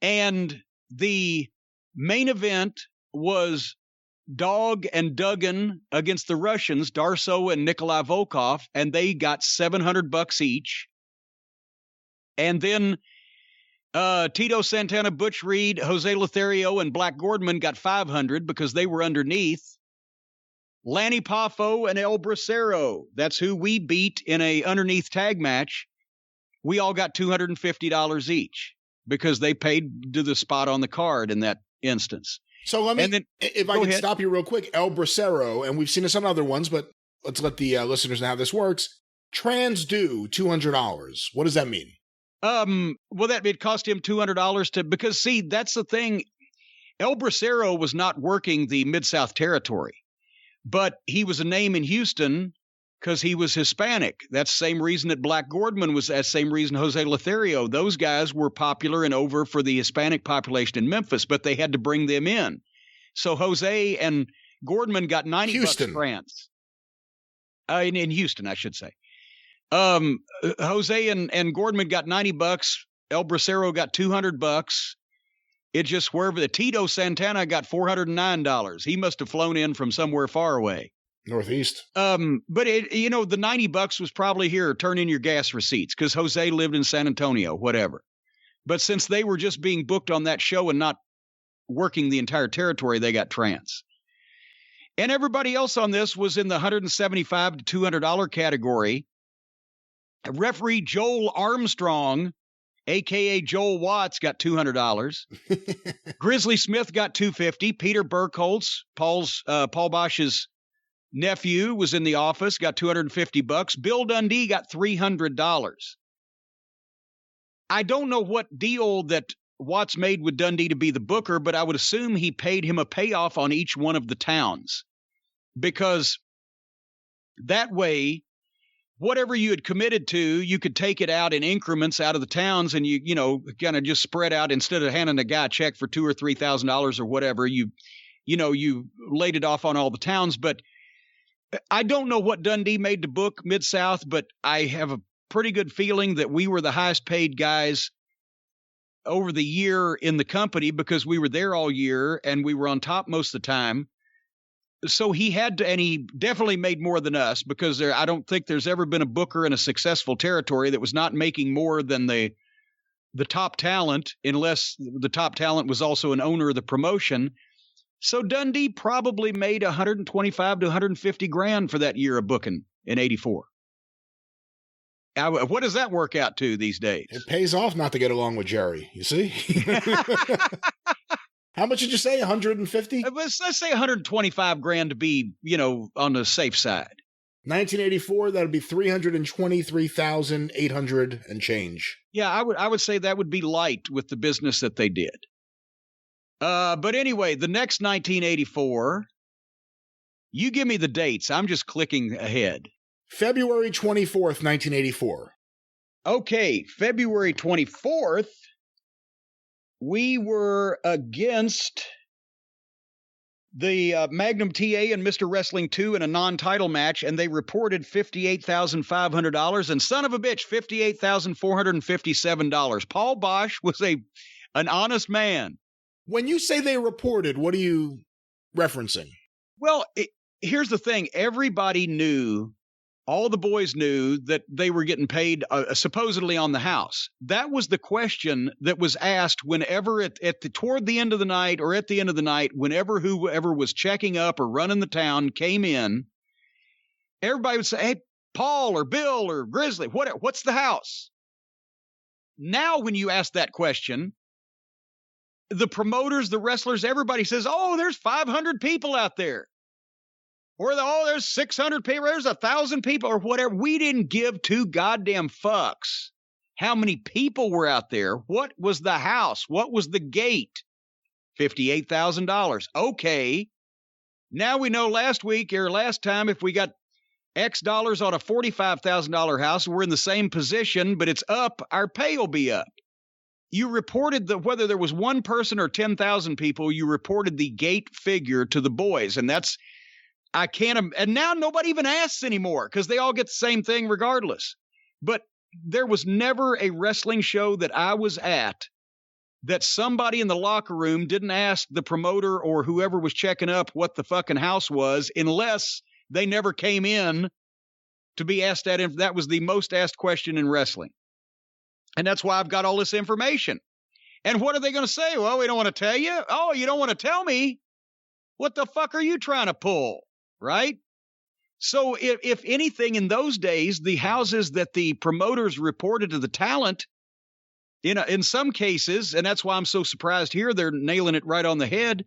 And the main event was Dog and Duggan against the Russians, Darso and Nikolai Volkov, and they got $700 each. And then Tito Santana, Butch Reed, Jose Lutherio, and Black Gordman got $500 because they were underneath. Lanny Poffo and El Bracero, that's who we beat in a underneath tag match. We all got $250 each because they paid to the spot on the card in that instance. So let me, if I can stop you real quick, El Bracero, and we've seen this on other ones, but let's let the listeners know how this works. Trans due $200. What does that mean? Well, that it cost him $200 because see, that's the thing. El Bracero was not working the Mid-South Territory, but he was a name in Houston because he was Hispanic. That's the same reason that Black Gordman was, that same reason Jose Lutherio. Those guys were popular and over for the Hispanic population in Memphis, but they had to bring them in. So Jose and Gordman got $90 France. In Houston, I should say. Jose and Gordman got $90. El Bracero got $200. It just wherever the Tito Santana got $409. He must have flown in from somewhere far away. Northeast. But it, the $90 was probably here, turn in your gas receipts, because Jose lived in San Antonio, whatever. But since they were just being booked on that show and not working the entire territory, they got trans. And everybody else on this was in the $175 to $200 category. Referee Joel Armstrong, a.k.a. Joel Watts, got $200. Grizzly Smith got $250. Peter Burkholz, Paul Bosch's nephew, was in the office, got $250. Bill Dundee got $300. I don't know what deal that Watts made with Dundee to be the booker, but I would assume he paid him a payoff on each one of the towns, because that way, whatever you had committed to, you could take it out in increments out of the towns, and you kind of just spread out instead of handing a guy a check for $2,000 or $3,000 or whatever. You laid it off on all the towns. But I don't know what Dundee made to book Mid-South, but I have a pretty good feeling that we were the highest paid guys over the year in the company because we were there all year and we were on top most of the time. So he had to, and he definitely made more than us, because I don't think there's ever been a booker in a successful territory that was not making more than the top talent, unless the top talent was also an owner of the promotion. So Dundee probably made $125 to $150,000 for that year of booking in '84. What does that work out to these days? It pays off not to get along with Jerry, you see? How much did you say? 150? Let's say $125,000 to be, on the safe side. 1984, that'd be $323,800 and change. Yeah, I would say that would be light with the business that they did. But anyway, the next 1984, you give me the dates. I'm just clicking ahead. February 24th, 1984. Okay, February 24th. We were against the Magnum TA and Mr. Wrestling 2 in a non-title match, and they reported $58,500, and son of a bitch, $58,457. Paul Bosch was an honest man. When you say they reported, what are you referencing? Well, here's the thing. Everybody knew, all the boys knew that they were getting paid supposedly on the house. That was the question that was asked whenever toward the end of the night or at the end of the night, whenever whoever was checking up or running the town came in, everybody would say, hey, Paul or Bill or Grizzly, what's the house? Now, when you ask that question, the promoters, the wrestlers, everybody says, oh, there's 500 people out there. Or, there's 600 people, there's 1,000 people, or whatever. We didn't give two goddamn fucks how many people were out there. What was the house? What was the gate? $58,000. Okay. Now we know last week or last time if we got X dollars on a $45,000 house, we're in the same position, but it's up, our pay will be up. You reported that whether there was one person or 10,000 people, you reported the gate figure to the boys, and that's, and now nobody even asks anymore because they all get the same thing regardless. But there was never a wrestling show that I was at that somebody in the locker room didn't ask the promoter or whoever was checking up what the fucking house was, unless they never came in to be asked that. That was the most asked question in wrestling. And that's why I've got all this information. And what are they going to say? Well, we don't want to tell you. Oh, you don't want to tell me? What the fuck are you trying to pull? Right? So if anything, in those days, the houses that the promoters reported to the talent, in some cases, and that's why I'm so surprised here, they're nailing it right on the head,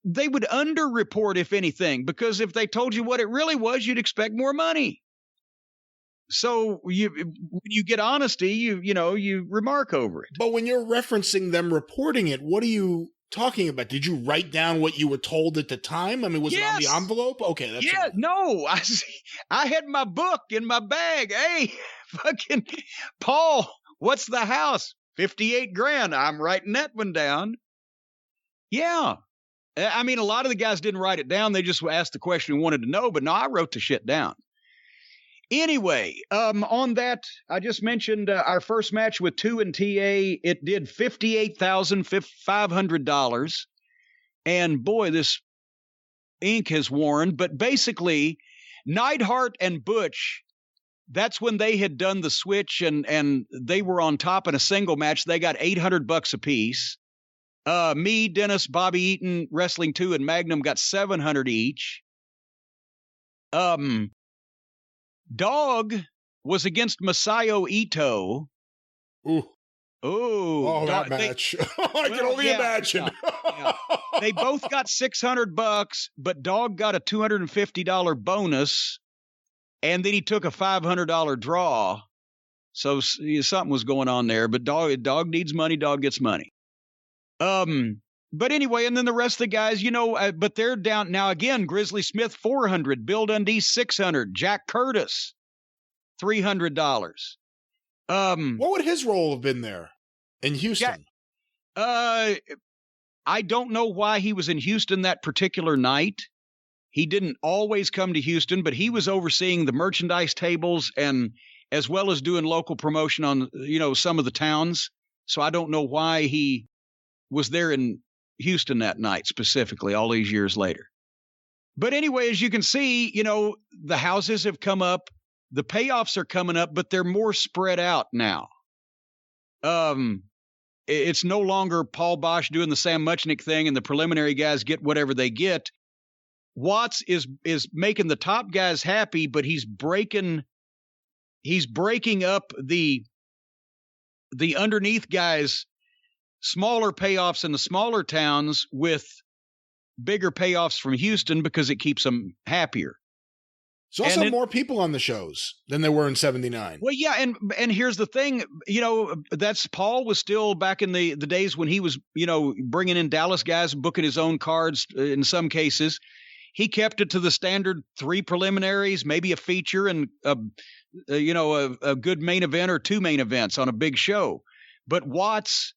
they would underreport, if anything, because if they told you what it really was, you'd expect more money. So when you get honesty, you remark over it. But when you're referencing them reporting it, what are you talking about? Did you write down what you were told at the time? I mean, was it on the envelope? Okay, that's right. No. I had my book in my bag. Hey, fucking Paul, what's the house? $58,000. I'm writing that one down. Yeah. I mean, a lot of the guys didn't write it down. They just asked the question and wanted to know, but no, I wrote the shit down. Anyway, on that, I just mentioned our first match with 2 and TA. It did $58,500. And boy, this ink has worn. But basically, Neidhart and Butch, that's when they had done the switch and they were on top in a single match. They got $800 apiece. Me, Dennis, Bobby Eaton, Wrestling 2, and Magnum got $700 each. Dog was against Masayo Ito. Ooh. Oh, that match. I can only imagine. Yeah. They both got $600, but Dog got a $250 bonus, and then he took a $500 draw. So something was going on there, but Dog needs money. Dog gets money. But anyway, and then the rest of the guys, but they're down now again. Grizzly Smith, $400, Bill Dundee, $600, Jack Curtis, $300. What would his role have been there in Houston? I don't know why he was in Houston that particular night. He didn't always come to Houston, but he was overseeing the merchandise tables and as well as doing local promotion on, some of the towns. So I don't know why he was there in Houston that night specifically all these years later. But anyway, as you can see, the houses have come up, the payoffs are coming up, but they're more spread out now. It's no longer Paul Bosch doing the Sam Muchnick thing and the preliminary guys get whatever they get. Watts is making the top guys happy, but he's breaking up the underneath guys, smaller payoffs in the smaller towns with bigger payoffs from Houston because it keeps them happier. There's also more people on the shows than there were in 79. Well, yeah, and here's the thing, that's Paul was still back in the days when he was, bringing in Dallas guys, booking his own cards in some cases. He kept it to the standard 3 preliminaries, maybe a feature and a good main event or 2 main events on a big show. But Watts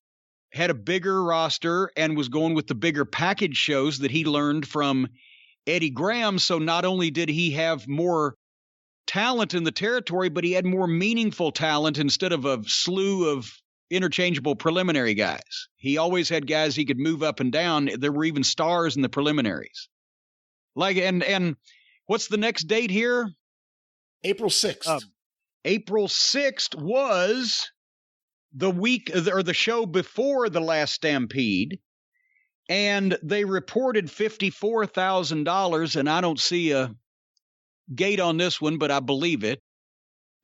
had a bigger roster and was going with the bigger package shows that he learned from Eddie Graham. So not only did he have more talent in the territory, but he had more meaningful talent instead of a slew of interchangeable preliminary guys. He always had guys he could move up and down. There were even stars in the preliminaries. Like, and what's the next date here? April 6th. April 6th was the week or the show before the Last Stampede. And they reported $54,000, and I don't see a gate on this one, but I believe it.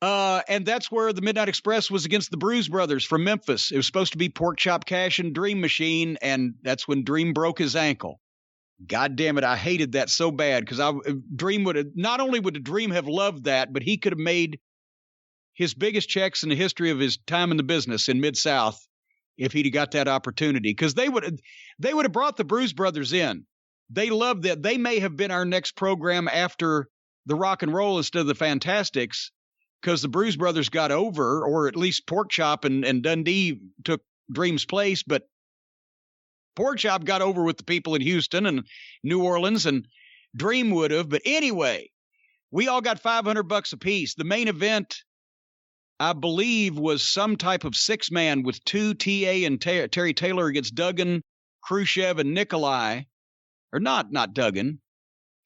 And that's where the Midnight Express was against the Bruise Brothers from Memphis. It was supposed to be Pork Chop Cash and Dream Machine, and that's when Dream broke his ankle. God damn it, I hated that so bad, because Dream would have, not only would Dream have loved that, but he could have made his biggest checks in the history of his time in the business in Mid-South if he'd have got that opportunity, because they would have brought the Bruise Brothers in. They loved that. They may have been our next program after the Rock and Roll instead of the Fantastics, because the Bruise Brothers got over, or at least Pork Chop and Dundee took Dream's place, but Pork Chop got over with the people in Houston and New Orleans, and Dream would have. But anyway, we all got $500 a piece. The main event, I believe, was some type of 6-man with 2 TA and Terry Taylor against Duggan, Khrushchev, and Nikolai. Or not Duggan.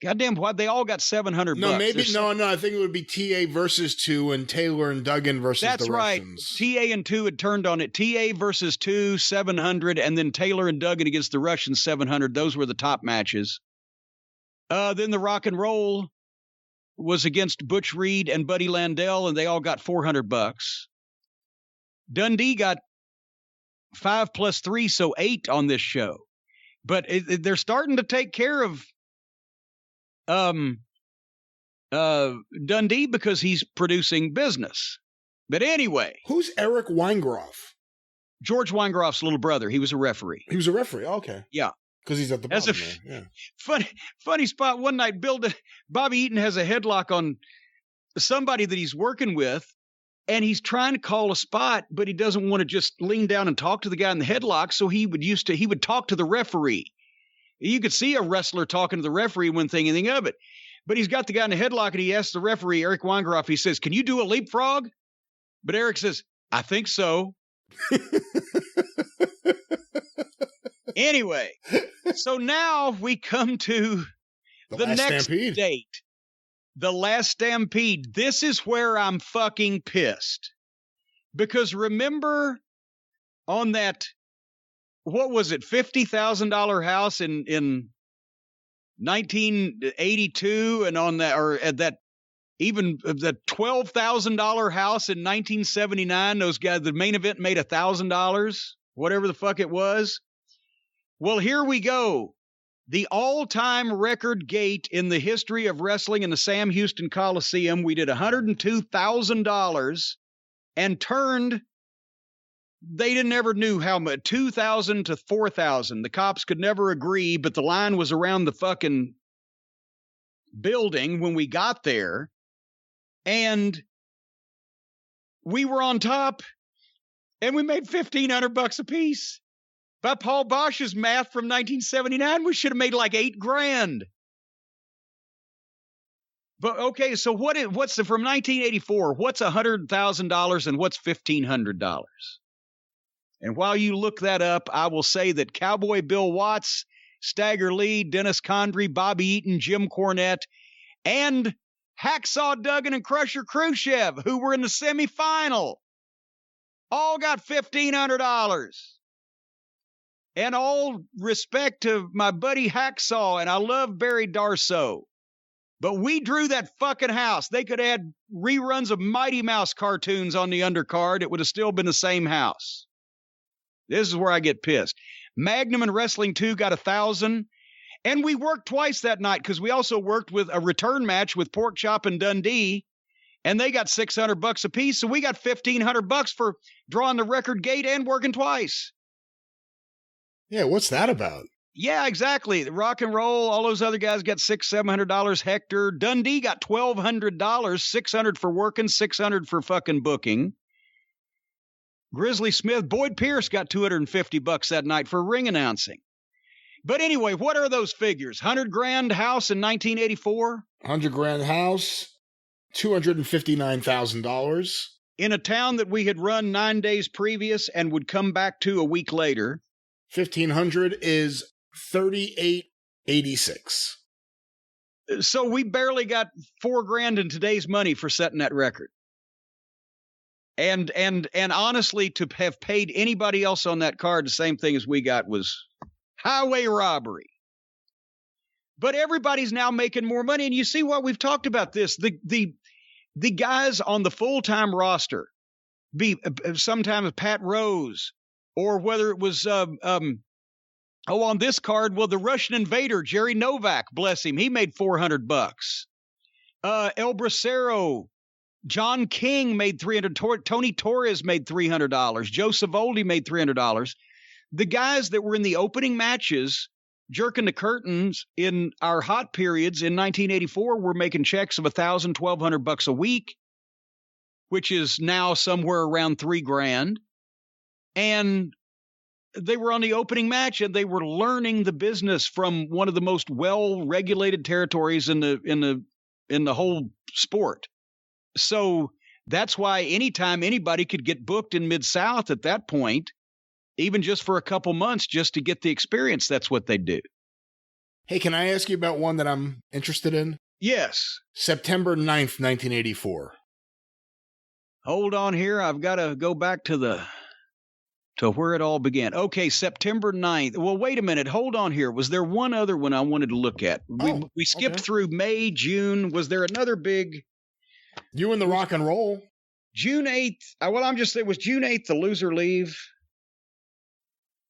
Goddamn, why they all got $700? No, maybe no. I think it would be TA versus 2 and Taylor and Duggan versus the Russians. That's right. TA and 2 had turned on it. TA versus 2, 700, and then Taylor and Duggan against the Russians, 700. Those were the top matches. Then the Rock and Roll was against Butch Reed and Buddy Landell, and they all got $400. Dundee got 5 plus 3, so 8 on this show. But they're starting to take care of Dundee because he's producing business. But anyway, who's Eric Weingroff? George Weingroff's little brother. He was a referee. He was a referee. Oh, okay. Yeah, because he's at the bottom there. Yeah. Funny spot. One night, Bobby Eaton has a headlock on somebody that he's working with, and he's trying to call a spot, but he doesn't want to just lean down and talk to the guy in the headlock. So he would talk to the referee. You could see a wrestler talking to the referee, wouldn't think anything of it. But he's got the guy in the headlock, and he asks the referee, Eric Weingroff, he says, "Can you do a leapfrog?" But Eric says, "I think so." Anyway, so now we come to the next date. The Last Stampede. This is where I'm fucking pissed. Because remember on that, what was it, $50,000 house in 1982, and on that, or at that, even the $12,000 house in 1979, those guys, the main event made $1,000, whatever the fuck it was. Well, here we go. The all-time record gate in the history of wrestling in the Sam Houston Coliseum. We did $102,000 and turned, they never knew how much, 2,000 to 4,000. The cops could never agree, but the line was around the fucking building when we got there. And we were on top, and we made $1,500 a piece. By Paul Bosch's math from 1979, we should have made like $8,000. But okay, so what's from 1984? What's $100,000 and what's $1,500? And while you look that up, I will say that Cowboy Bill Watts, Stagger Lee, Dennis Condrey, Bobby Eaton, Jim Cornette, and Hacksaw Duggan and Crusher Khrushchev, who were in the semifinal, all got $1,500. And all respect to my buddy Hacksaw, and I love Barry Darsow. But we drew that fucking house. They could add reruns of Mighty Mouse cartoons on the undercard. It would have still been the same house. This is where I get pissed. Magnum and Wrestling 2 got 1,000. And we worked twice that night because we also worked with a return match with Pork Chop and Dundee. And they got $600 a piece. So we got $1,500 for drawing the record gate and working twice. Yeah, what's that about? Yeah, exactly. The Rock and Roll, all those other guys got $600-700. Hector, Dundee got $1,200, $600 for working, $600 for fucking booking. Grizzly Smith, Boyd Pierce got $250 that night for ring announcing. But anyway, what are those figures? $100,000 house in 1984? $100,000 house, $259,000. In a town that we had run 9 days previous and would come back to a week later. 1,500 is $38.86. So we barely got $4,000 in today's money for setting that record. And honestly, to have paid anybody else on that card the same thing as we got was highway robbery. But everybody's now making more money, and you see what we've talked about this. The guys on the full-time roster, sometimes Pat Rose, or whether it was on this card, well, the Russian invader, Jerry Novak, bless him, he made $400. El Bracero, John King made $300. Tony Torres made $300. Joe Savoldi made $300. The guys that were in the opening matches, jerking the curtains in our hot periods in 1984, were making checks of $1,000, $1,200 a week, which is now somewhere around $3,000. And they were on the opening match, and they were learning the business from one of the most well-regulated territories in the whole sport. So that's why anytime anybody could get booked in Mid-South at that point, even just for a couple months, just to get the experience, that's what they do. Hey, can I ask you about one that I'm interested in? Yes. September 9th, 1984. Hold on here. I've got to go back to where it all began. Okay, September 9th. Well, wait a minute. Hold on here. Was there one other one I wanted to look at? We skipped through May, June. Was there another big... You and the rock and roll. June 8th. It was June 8th, the loser leave.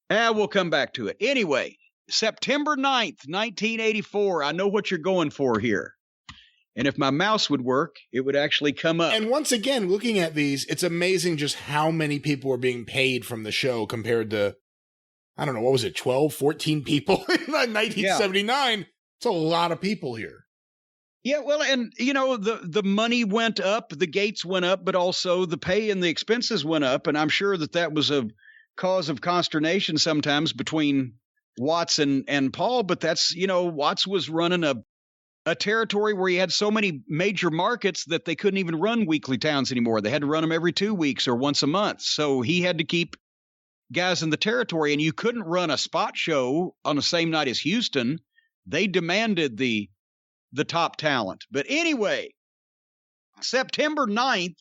We'll come back to it. Anyway, September 9th, 1984. I know what you're going for here. And if my mouse would work, it would actually come up. And once again, looking at these, it's amazing just how many people were being paid from the show compared to, I don't know, what was it, 12, 14 people in 1979? Yeah. It's a lot of people here. Yeah, well, and, the money went up, the gates went up, but also the pay and the expenses went up. And I'm sure that was a cause of consternation sometimes between Watts and Paul. But that's, Watts was running a territory where he had so many major markets that they couldn't even run weekly towns anymore. They had to run them every 2 weeks or once a month. So he had to keep guys in the territory, and you couldn't run a spot show on the same night as Houston. They demanded the top talent. But anyway, September 9th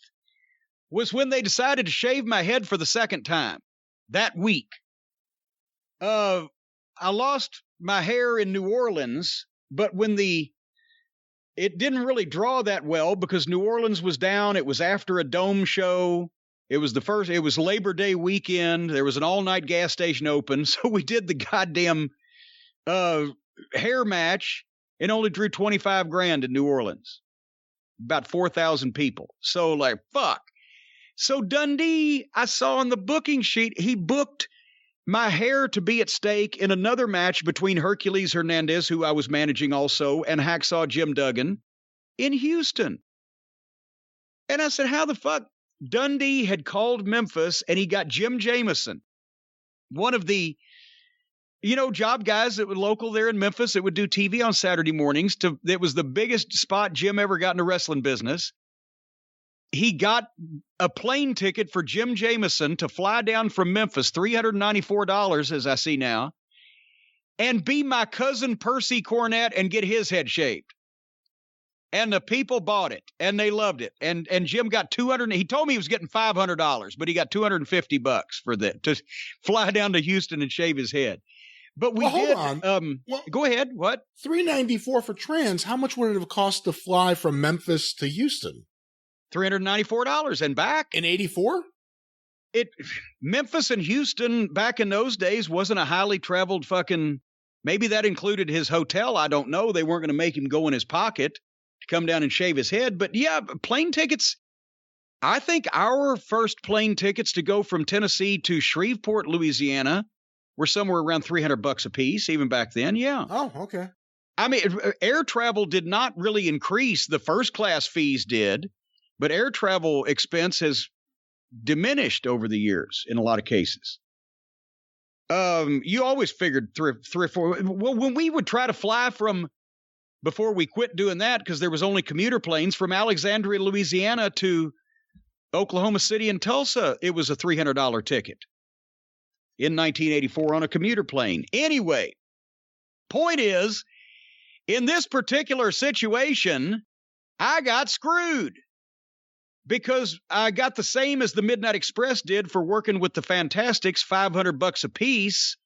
was when they decided to shave my head for the second time that week. I lost my hair in New Orleans, but it didn't really draw that well because New Orleans was down. It was after a dome show. It was Labor Day weekend. There was an all-night gas station open. So we did the goddamn hair match and only drew $25,000 in New Orleans. About 4,000 people. So fuck. So Dundee, I saw on the booking sheet, he booked my hair to be at stake in another match between Hercules Hernandez, who I was managing also, and Hacksaw Jim Duggan in Houston. And I said, how the fuck? Dundee had called Memphis, and he got Jim Jameson, one of the, job guys that were local there in Memphis that would do TV on Saturday mornings. It was the biggest spot Jim ever got in the wrestling business. He got a plane ticket for Jim Jameson to fly down from Memphis, $394, as I see now, and be my cousin Percy Cornette and get his head shaved. And the people bought it, and they loved it. And Jim got $200. He told me he was getting $500, but he got $250 for that to fly down to Houston and shave his head. But we did. Hold on. Go ahead. What? $394 for trans. How much would it have cost to fly from Memphis to Houston? $394 and back. In 84? Memphis and Houston back in those days wasn't a highly traveled fucking, maybe that included his hotel. I don't know. They weren't going to make him go in his pocket to come down and shave his head. But yeah, plane tickets. I think our first plane tickets to go from Tennessee to Shreveport, Louisiana were somewhere around $300 a piece, even back then. Yeah. Oh, okay. I mean, air travel did not really increase. The first class fees did. But air travel expense has diminished over the years in a lot of cases. You always figured three or four. Well, when we would try to fly from, before we quit doing that, because there was only commuter planes from Alexandria, Louisiana to Oklahoma City and Tulsa, it was a $300 ticket in 1984 on a commuter plane. Anyway, point is, in this particular situation, I got screwed because I got the same as the Midnight Express did for working with the Fantastics, $500 a piece.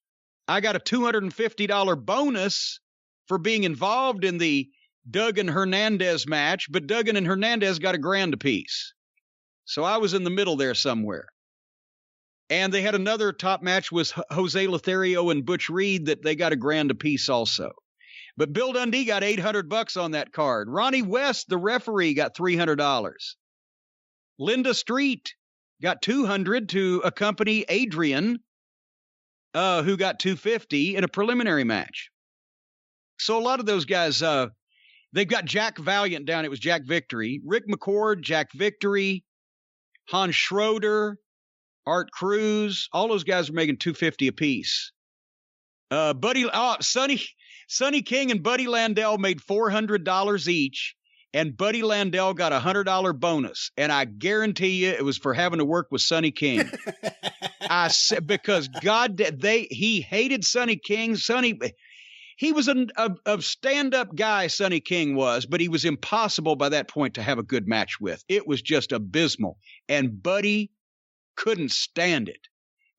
I got a $250 bonus for being involved in the Duggan Hernandez match, but Duggan and Hernandez got $1,000 a piece. So I was in the middle there somewhere. And they had another top match with Jose Lutherio and Butch Reed that they got $1,000 a piece also. But Bill Dundee got $800 on that card. Ronnie West, the referee, got $300. Linda Street got $200 to accompany Adrian, who got $250 in a preliminary match. So a lot of those guys, they've got Jack Valiant down. It was Jack Victory. Rick McCord, Jack Victory, Hans Schroeder, Art Cruz. All those guys are making $250 a piece. Sonny King and Buddy Landell made $400 each. And Buddy Landell got a $100 bonus. And I guarantee you it was for having to work with Sonny King. I said, because he hated Sonny King. He was a stand-up guy, Sonny King was, but he was impossible by that point to have a good match with. It was just abysmal. And Buddy couldn't stand it.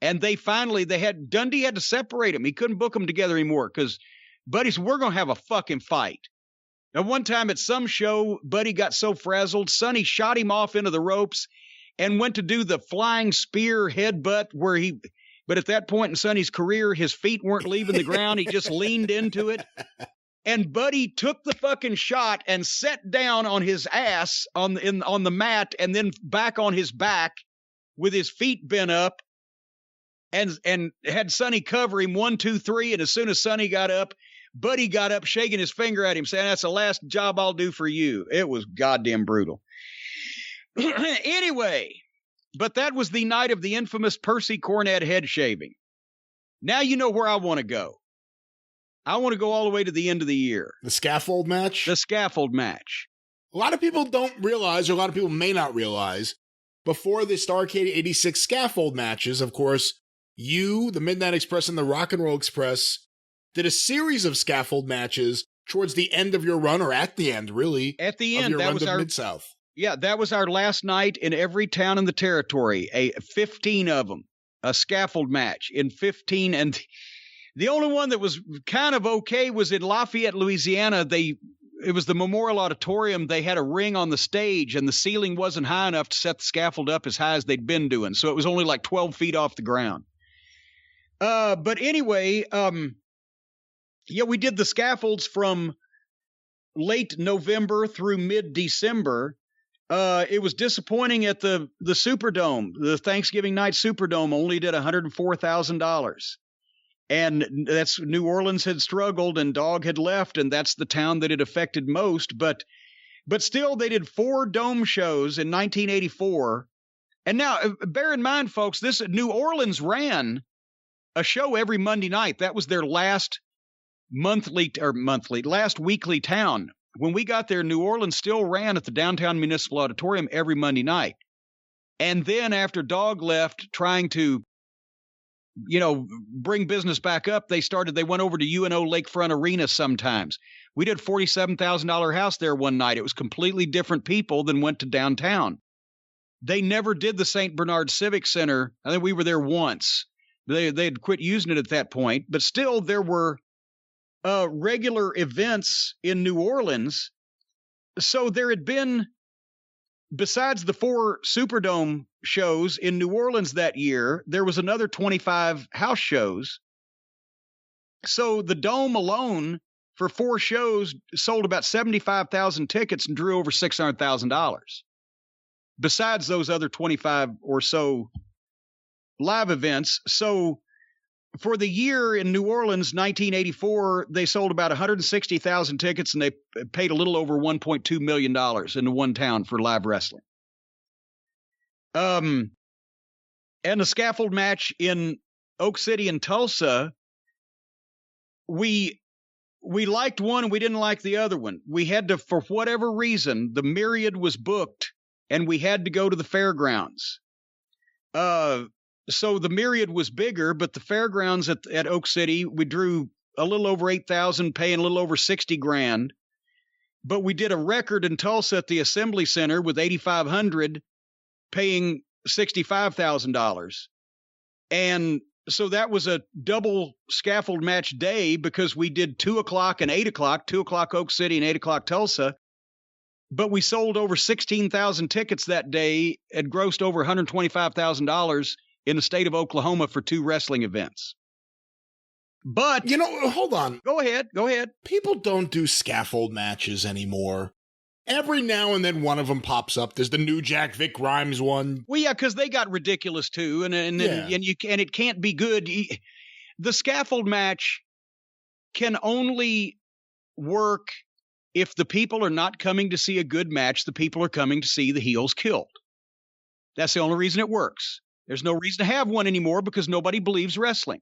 And Dundee had to separate him. He couldn't book them together anymore because Buddy said, we're going to have a fucking fight. Now, one time at some show, Buddy got so frazzled, Sonny shot him off into the ropes and went to do the flying spear headbutt but at that point in Sonny's career, his feet weren't leaving the ground. He just leaned into it. And Buddy took the fucking shot and sat down on his ass on the mat and then back on his back with his feet bent up and had Sonny cover him 1, 2, 3. And as soon as Sonny got up, Buddy got up, shaking his finger at him, saying, that's the last job I'll do for you. It was goddamn brutal. Anyway, but that was the night of the infamous Percy Cornette head shaving. Now you know where I want to go. I want to go all the way to the end of the year. The scaffold match? The scaffold match. A lot of people don't realize, or a lot of people may not realize, before the Starrcade 86 scaffold matches, of course, the Midnight Express and the Rock and Roll Express did a series of scaffold matches towards the end of your run, or at the end, really. At the end, that was our Mid-South. Yeah, that was our last night in every town in the territory. 15 of them, a scaffold match in 15, and the only one that was kind of okay was in Lafayette, Louisiana. It was the Memorial Auditorium. They had a ring on the stage, and the ceiling wasn't high enough to set the scaffold up as high as they'd been doing, so it was only like 12 feet off the ground. But anyway, we did the scaffolds from late November through mid-December. It was disappointing at the Superdome. The Thanksgiving night Superdome only did $104,000. And that's New Orleans had struggled and Dog had left, and that's the town that it affected most. But still, they did 4 dome shows in 1984. And now, bear in mind, folks, New Orleans ran a show every Monday night. That was their last weekly town. When we got there, New Orleans still ran at the Downtown Municipal Auditorium every Monday night. And then after Dog left, trying to, bring business back up, they went over to UNO Lakefront Arena sometimes. We did $47,000 house there one night. It was completely different people than went to downtown. They never did the St. Bernard Civic Center. I think we were there once. They had quit using it at that point, but still there were regular events in New Orleans. So there had been, besides the 4 Superdome shows in New Orleans that year, there was another 25 house shows. So the Dome alone for 4 shows sold about 75,000 tickets and drew over $600,000. Besides those other 25 or so live events. So for the year in New Orleans, 1984, they sold about 160,000 tickets, and they paid a little over $1.2 million in one town for live wrestling. And the scaffold match in Oak City and Tulsa, we liked one and we didn't like the other one. We had to, for whatever reason, the Myriad was booked and we had to go to the fairgrounds. So the Myriad was bigger, but the fairgrounds at Oak City, we drew a little over 8,000, paying a little over 60 grand. But we did a record in Tulsa at the Assembly Center with 8,500, paying $65,000. And so that was a double scaffold match day because we did 2 o'clock and 8 o'clock, 2 o'clock Oak City and 8 o'clock Tulsa. But we sold over 16,000 tickets that day and grossed over $125,000 in the state of Oklahoma for 2 wrestling events. But, hold on. Go ahead. People don't do scaffold matches anymore. Every now and then one of them pops up. There's the New Jack Vic Grimes one. Well, yeah, because they got ridiculous too, and it can't be good. The scaffold match can only work if the people are not coming to see a good match. The people are coming to see the heels killed. That's the only reason it works. There's no reason to have one anymore because nobody believes wrestling.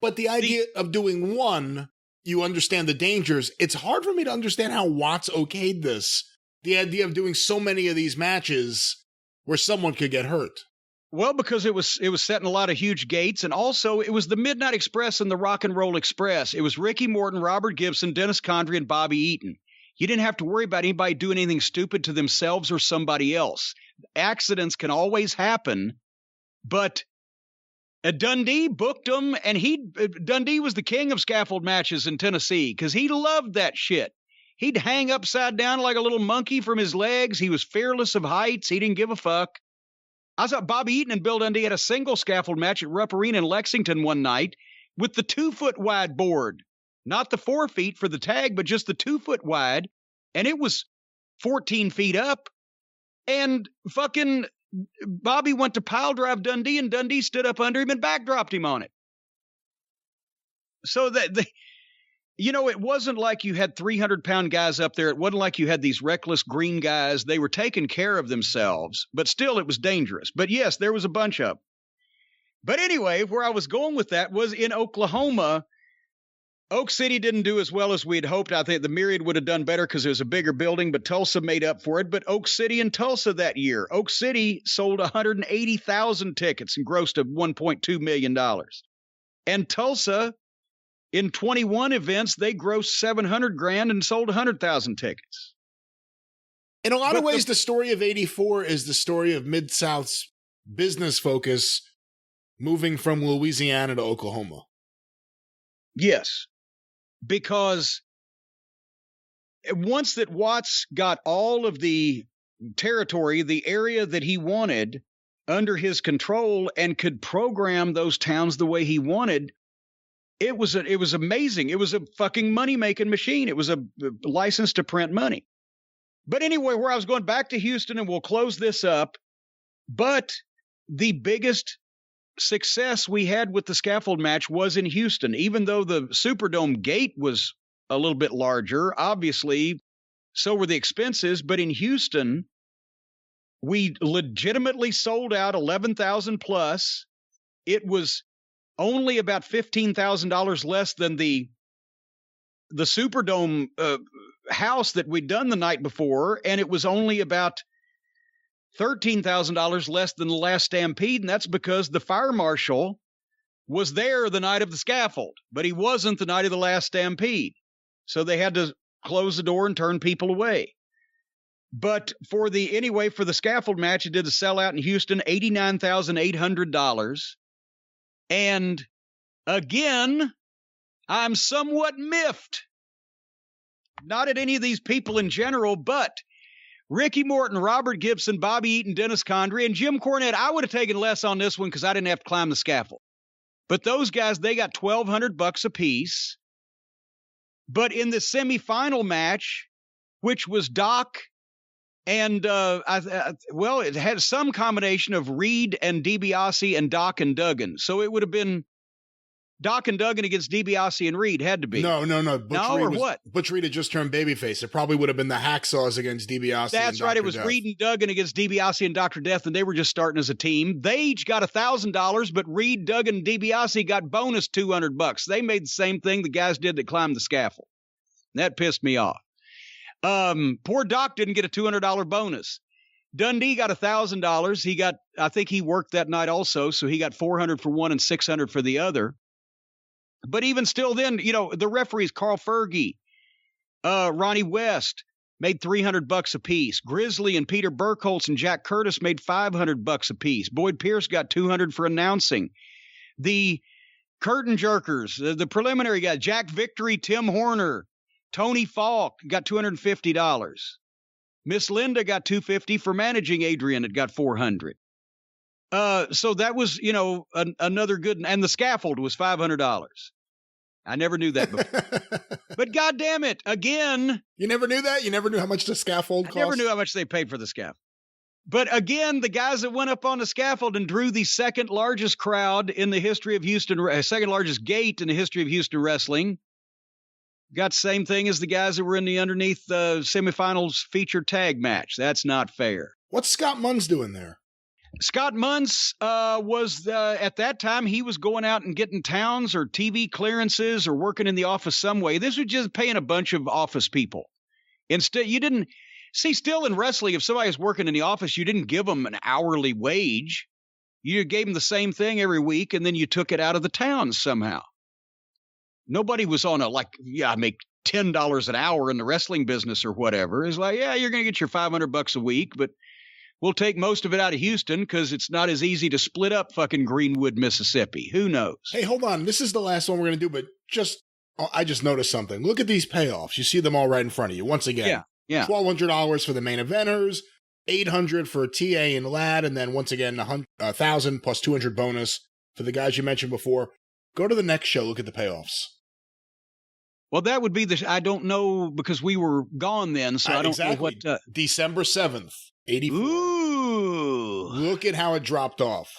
But the idea of doing one, you understand the dangers. It's hard for me to understand how Watts okayed this. The idea of doing so many of these matches where someone could get hurt. Well, because it was setting a lot of huge gates, and also it was the Midnight Express and the Rock and Roll Express. It was Ricky Morton, Robert Gibson, Dennis Condrey, and Bobby Eaton. You didn't have to worry about anybody doing anything stupid to themselves or somebody else. Accidents can always happen, but Dundee booked them, and Dundee was the king of scaffold matches in Tennessee because he loved that shit. He'd hang upside down like a little monkey from his legs. He was fearless of heights. He didn't give a fuck. I saw Bobby Eaton and Bill Dundee had a single scaffold match at Rupp Arena in Lexington one night with the 2-foot wide board. Not the 4 feet for the tag, but just the 2-foot wide. And it was 14 feet up. And fucking Bobby went to pile drive Dundee, and Dundee stood up under him and backdropped him on it. So that it wasn't like you had 300-pound guys up there. It wasn't like you had these reckless green guys. They were taking care of themselves, but still it was dangerous. But yes, there was a bunch of them. But anyway, where I was going with that was in Oklahoma. Oak City didn't do as well as we had hoped. I think the Myriad would have done better because it was a bigger building, but Tulsa made up for it. But Oak City and Tulsa that year, Oak City sold 180,000 tickets and grossed $1.2 million. And Tulsa, in 21 events, they grossed $700,000 and sold 100,000 tickets. In a lot of ways, the story of 84 is the story of Mid-South's business focus moving from Louisiana to Oklahoma. Yes. Because once that Watts got all of the territory, the area that he wanted under his control and could program those towns the way he wanted, it was amazing. It was a fucking money-making machine. It was a license to print money. But anyway, where I was going back to Houston, and we'll close this up, but the biggest success we had with the scaffold match was in Houston. Even though the Superdome gate was a little bit larger, obviously, so were the expenses. But in Houston, we legitimately sold out 11,000 plus. It was only about $15,000 less than the Superdome house that we'd done the night before, and it was only about $13,000 less than the Last Stampede, and that's because the fire marshal was there the night of the scaffold, but he wasn't the night of the Last Stampede. So they had to close the door and turn people away. But for the scaffold match, it did a sellout in Houston, $89,800. And again, I'm somewhat miffed. Not at any of these people in general, but Ricky Morton, Robert Gibson, Bobby Eaton, Dennis Condrey, and Jim Cornette. I would have taken less on this one because I didn't have to climb the scaffold. But those guys, they got $1,200 a piece. But in the semifinal match, which was Doc and, it had some combination of Reed and DiBiase and Doc and Duggan. So it would have been Doc and Duggan against DiBiase and Reed had to be. No. What? Butch Reed had just turned babyface. It probably would have been the Hacksaws against DiBiase. That's right. It was Death. Reed and Duggan against DiBiase and Dr. Death, and they were just starting as a team. They each got $1,000, but Reed, Duggan, and DiBiase got bonus $200. They made the same thing the guys did that climbed the scaffold. That pissed me off. Poor Doc didn't get a $200 bonus. Dundee got $1,000. I think he worked that night also, so he got $400 for one and $600 for the other. But even still then, the referees, Carl Fergie, Ronnie West, made $300 apiece. Grizzly and Peter Burkholz and Jack Curtis made $500 apiece. Boyd Pierce got $200 for announcing. The curtain jerkers, the preliminary guy, Jack Victory, Tim Horner, Tony Falk got $250. Miss Linda got $250 for managing Adrian. It got $400. So that was, another good, and the scaffold was $500. I never knew that before. But God damn it, again. You never knew that? You never knew how much the scaffold cost? I never knew how much they paid for the scaffold. But again, the guys that went up on the scaffold and drew the second largest crowd in the history of Houston, second largest gate in the history of Houston wrestling, got the same thing as the guys that were in the underneath semifinals featured tag match. That's not fair. What's Scott Munns doing there? Scott Munns was, at that time, he was going out and getting towns or TV clearances or working in the office some way. This was just paying a bunch of office people. Instead, you didn't, see, still in wrestling, if somebody was working in the office, you didn't give them an hourly wage. You gave them the same thing every week, and then you took it out of the towns somehow. Nobody was on I make $10 an hour in the wrestling business or whatever. It's like, yeah, you're going to get your $500 a week, but we'll take most of it out of Houston because it's not as easy to split up fucking Greenwood, Mississippi. Who knows? Hey, hold on. This is the last one we're going to do, but I just noticed something. Look at these payoffs. You see them all right in front of you. Once again, yeah. $1,200 for the main eventers, $800 for TA and Ladd, and then once again, $1,000 plus $200 bonus for the guys you mentioned before. Go to the next show. Look at the payoffs. Well, that would be I don't know because we were gone then, so I don't know what. December 7th, 84. Ooh. Look at how it dropped off.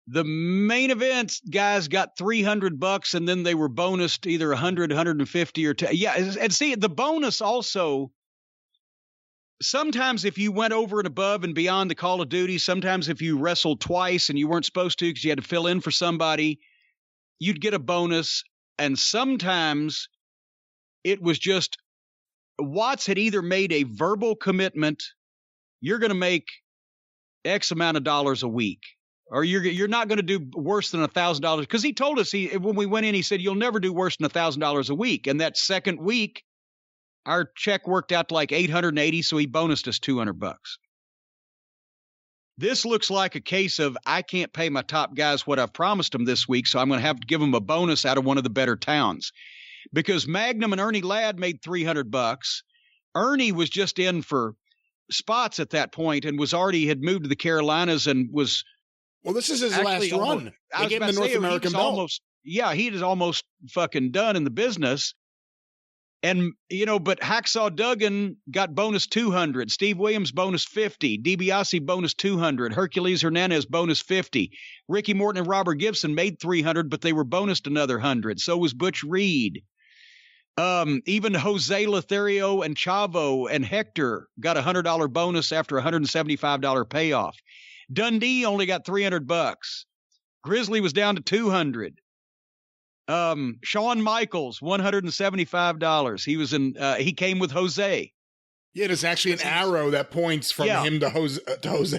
The main event guys got $300 and then they were bonused either 100, 150 or 10. Yeah. And see, the bonus also, sometimes if you went over and above and beyond the Call of Duty, sometimes if you wrestled twice and you weren't supposed to because you had to fill in for somebody, you'd get a bonus. And sometimes it was just Watts had either made a verbal commitment, you're going to make X amount of dollars a week, or you're not going to do worse than $1,000. Because he told us when we went in, he said, you'll never do worse than $1,000 a week. And that second week, our check worked out to like $880, so he bonused us $200. This looks like a case of I can't pay my top guys what I've promised them this week, so I'm going to have to give them a bonus out of one of the better towns. Because Magnum and Ernie Ladd made $300. Ernie was just in for spots at that point and had moved to the Carolinas and was. Well, this is his last run. They gave him the North American belt. He is almost fucking done in the business. And, but Hacksaw Duggan got bonus 200. Steve Williams bonus 50. DiBiase bonus 200. Hercules Hernandez bonus 50. Ricky Morton and Robert Gibson made 300, but they were bonused another 100. So was Butch Reed. Even Jose Lutherio and Chavo and Hector got a $100 bonus after a $175 payoff. Dundee only got $300. Grizzly was down to $200. Shawn Michaels, $175. He was he came with Jose. Yeah, there's actually an arrow that points from him to Jose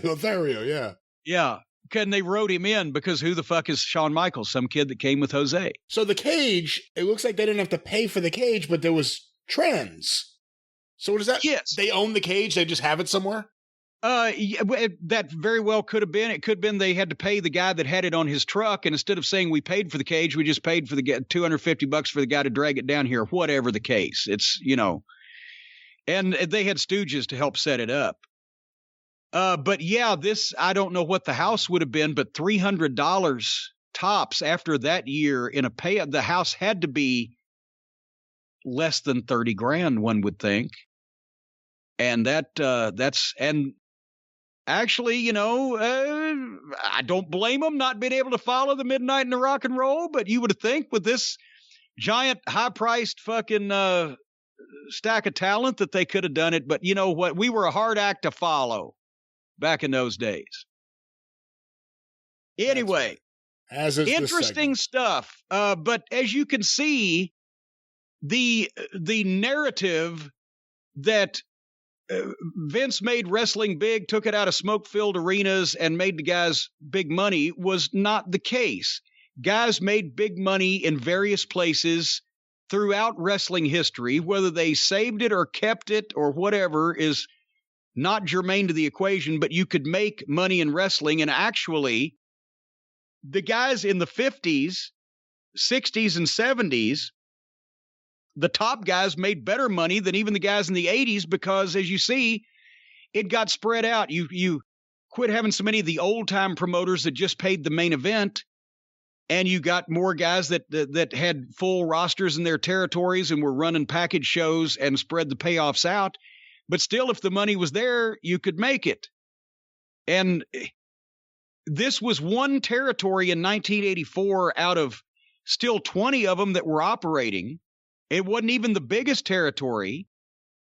Lutherio. Yeah. Yeah. And they wrote him in because who the fuck is Shawn Michaels? Some kid that came with Jose. So the cage, it looks like they didn't have to pay for the cage, but there was trends. So what is that? Yes. They own the cage. They just have it somewhere. That very well could have been. It could have been they had to pay the guy that had it on his truck, and instead of saying we paid for the cage, we just paid for the $250 for the guy to drag it down here. Whatever the case, it's and they had stooges to help set it up. But yeah, I don't know what the house would have been, but $300 tops after that year in a payout. The house had to be less than $30,000, one would think, and actually, I don't blame them not being able to follow the Midnight and the Rock and Roll, but you would think with this giant, high-priced fucking stack of talent that they could have done it. But you know what? We were a hard act to follow back in those days. Anyway, as is interesting stuff. But as you can see, the narrative that Vince made wrestling big, took it out of smoke-filled arenas, and made the guys big money was not the case. Guys made big money in various places throughout wrestling history. Whether they saved it or kept it or whatever is not germane to the equation, but you could make money in wrestling. And actually, the guys in the 50s, 60s, and 70s, the top guys made better money than even the guys in the 80s because, as you see, it got spread out. You quit having so many of the old-time promoters that just paid the main event, and you got more guys that had full rosters in their territories and were running package shows and spread the payoffs out. But still, if the money was there, you could make it. And this was one territory in 1984 out of still 20 of them that were operating. It wasn't even the biggest territory,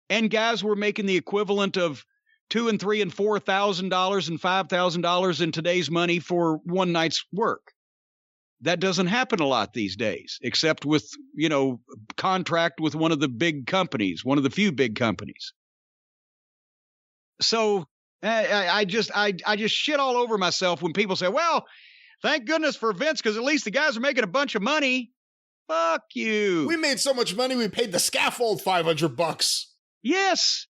and guys were making the equivalent of $2,000 and $3,000 and $4,000 and $5,000 in today's money for one night's work. That doesn't happen a lot these days, except with, contract with one of the big companies, one of the few big companies. So I just shit all over myself when people say, well, thank goodness for Vince, because at least the guys are making a bunch of money. Fuck you. We made so much money, we paid the scaffold $500. Yes.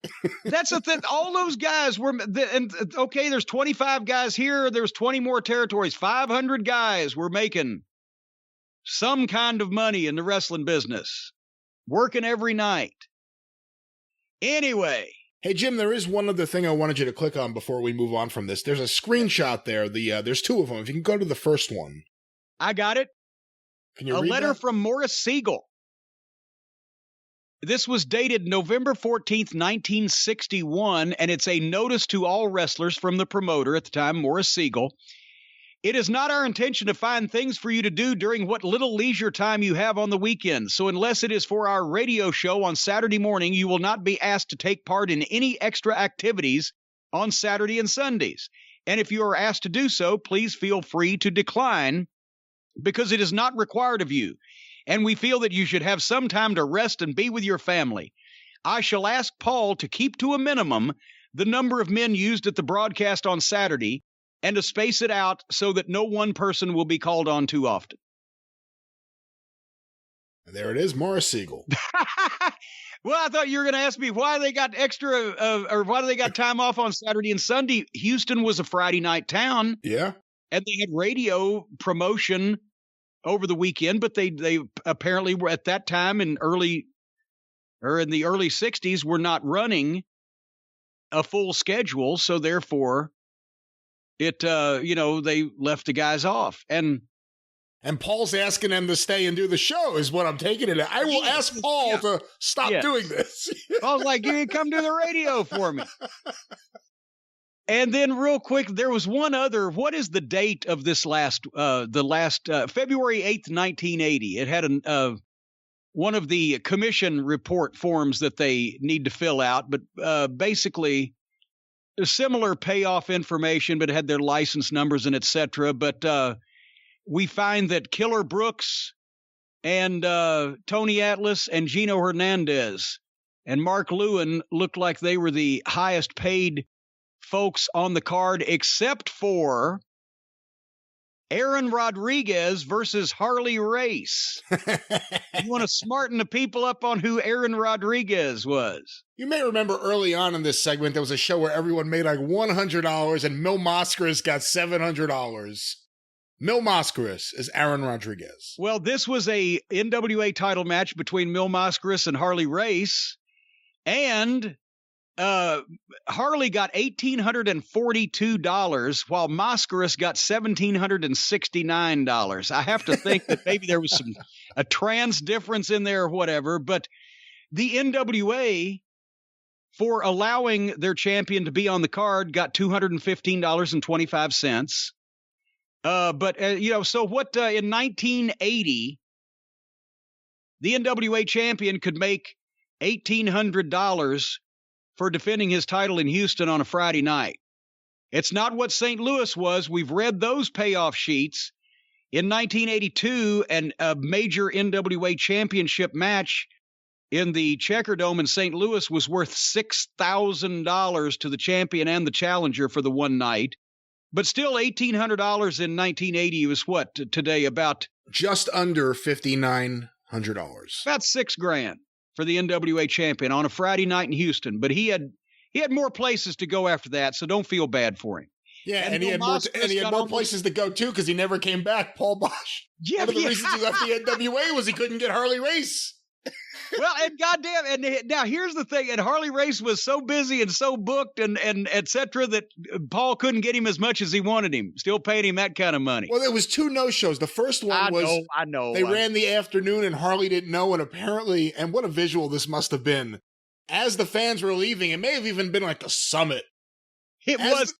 That's the thing. All those guys were, okay, there's 25 guys here. There's 20 more territories. 500 guys were making some kind of money in the wrestling business, working every night. Anyway. Hey, Jim, there is one other thing I wanted you to click on before we move on from this. There's a screenshot there. There's two of them. If you can go to the first one. I got it. Can you read that? A letter from Morris Siegel. This was dated November 14th, 1961, and it's a notice to all wrestlers from the promoter at the time, Morris Siegel. It is not our intention to find things for you to do during what little leisure time you have on the weekends. So unless it is for our radio show on Saturday morning, you will not be asked to take part in any extra activities on Saturday and Sundays. And if you are asked to do so, please feel free to decline, because it is not required of you, and we feel that you should have some time to rest and be with your family. I shall ask Paul to keep to a minimum the number of men used at the broadcast on Saturday and to space it out so that no one person will be called on too often. And there it is, Morris Siegel. Well, I thought you were going to ask me why they got or why do they got time off on Saturday and Sunday. Houston was a Friday night town. Yeah. And they had radio promotion over the weekend, but they apparently were at that time in the early 60s were not running a full schedule. So therefore they left the guys off. And Paul's asking them to stay and do the show is what I'm taking it. I will ask Paul to stop doing this. I was like, you come do the radio for me. And then real quick, there was one other. What is the date of this last February 8th, 1980? It had one of the commission report forms that they need to fill out, but basically similar payoff information, but it had their license numbers and etc. But we find that Killer Brooks and Tony Atlas and Gino Hernandez and Mark Lewin looked like they were the highest paid folks on the card, except for Aaron Rodriguez versus Harley Race. You want to smarten the people up on who Aaron Rodriguez was. You may remember early on in this segment, there was a show where everyone made like $100 and Mil Mascaras got $700. Mil Mascaras is Aaron Rodriguez. Well, this was a NWA title match between Mil Mascaras and Harley Race, and Harley got $1,842, while Mascaras got $1,769. I have to think that maybe there was a trans difference in there or whatever, but the NWA for allowing their champion to be on the card got $215.25. So what in 1980, the NWA champion could make $1,800 for defending his title in Houston on a Friday night. It's not what St. Louis was. We've read those payoff sheets. In 1982, a major NWA championship match in the Checker Dome in St. Louis was worth $6,000 to the champion and the challenger for the one night. But still, $1,800 in 1980 was what today? About just under $5,900. About $6,000 for the NWA champion on a Friday night in Houston. But he had more places to go after that, so don't feel bad for him. Yeah, and he had more places to go too because he never came back. Paul Bosch. Yeah, one of the reasons he left the NWA was he couldn't get Harley Race. Well, and goddamn, and now here's the thing, and Harley Race was so busy and so booked and et cetera that Paul couldn't get him as much as he wanted him, still paying him that kind of money. Well, there was 2 no-shows. The first one I know. They ran the afternoon and Harley didn't know, and apparently, and what a visual this must have been, as the fans were leaving, it may have even been like the Summit. It was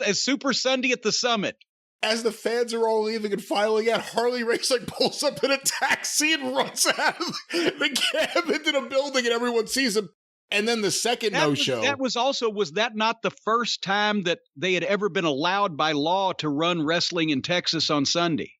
a Super Sunday at the Summit. As the fans are all leaving and filing out, Harley Race pulls up in a taxi and runs out of the cab into the building, and everyone sees him. And then the second no-show. Was that not the first time that they had ever been allowed by law to run wrestling in Texas on Sunday?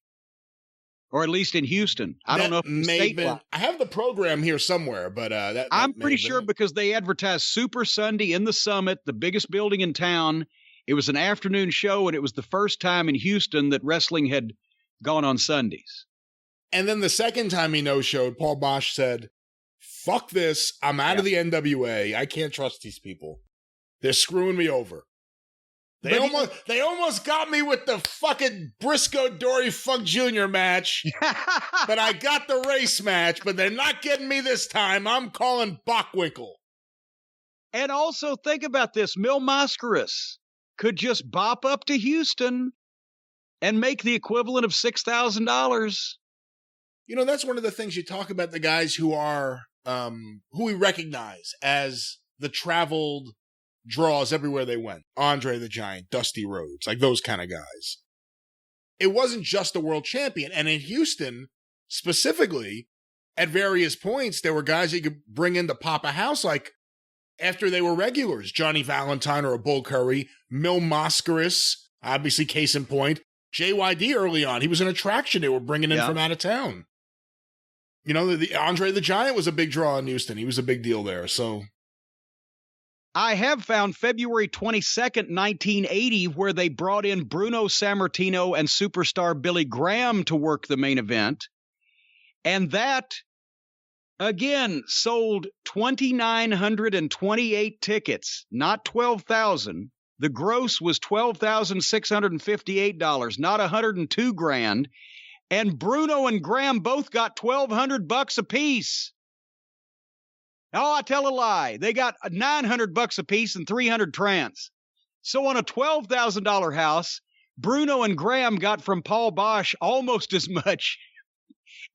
Or at least in Houston. I don't know if statewide. I have the program here somewhere, but I'm pretty sure because they advertised Super Sunday in the Summit, the biggest building in town. It was an afternoon show, and it was the first time in Houston that wrestling had gone on Sundays. And then the second time he no-showed, Paul Bosch said, "Fuck this, I'm out of the NWA. I can't trust these people. They're screwing me over. They almost got me with the fucking Briscoe Dory Funk Jr. match, but I got the race match, but they're not getting me this time. I'm calling Bockwinkel." And also think about this, Mil Mascaras could just bop up to Houston and make the equivalent of $6,000. You know, that's one of the things you talk about, the guys who are, who we recognize as the traveled draws everywhere they went. Andre the Giant, Dusty Rhodes, like those kind of guys. It wasn't just the world champion. And in Houston, specifically, at various points, there were guys you could bring in to pop a house, like after they were regulars, Johnny Valentine or a Bull Curry, Mil Mascaras, obviously case in point, JYD early on. He was an attraction they were bringing in from out of town. You know, the Andre the Giant was a big draw in Houston. He was a big deal there, so. I have found February 22nd, 1980, where they brought in Bruno Sammartino and superstar Billy Graham to work the main event. And that, again, sold 2,928 tickets, not 12,000. The gross was $12,658, not $102,000. And Bruno and Graham both got $1,200 apiece. Oh, I tell a lie. They got $900 apiece and 300 trans. So on a $12,000 house, Bruno and Graham got from Paul Bosch almost as much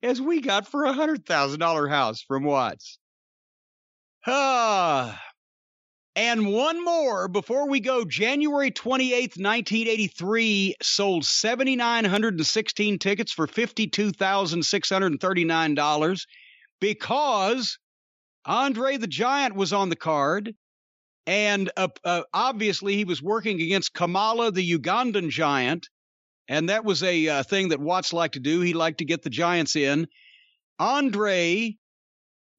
as we got for a $100,000 house from Watts. And one more before we go. January 28th, 1983 sold 7,916 tickets for $52,639 because Andre the Giant was on the card, and obviously he was working against Kamala, the Ugandan Giant, and that was a thing that Watts liked to do. He liked to get the Giants in. Andre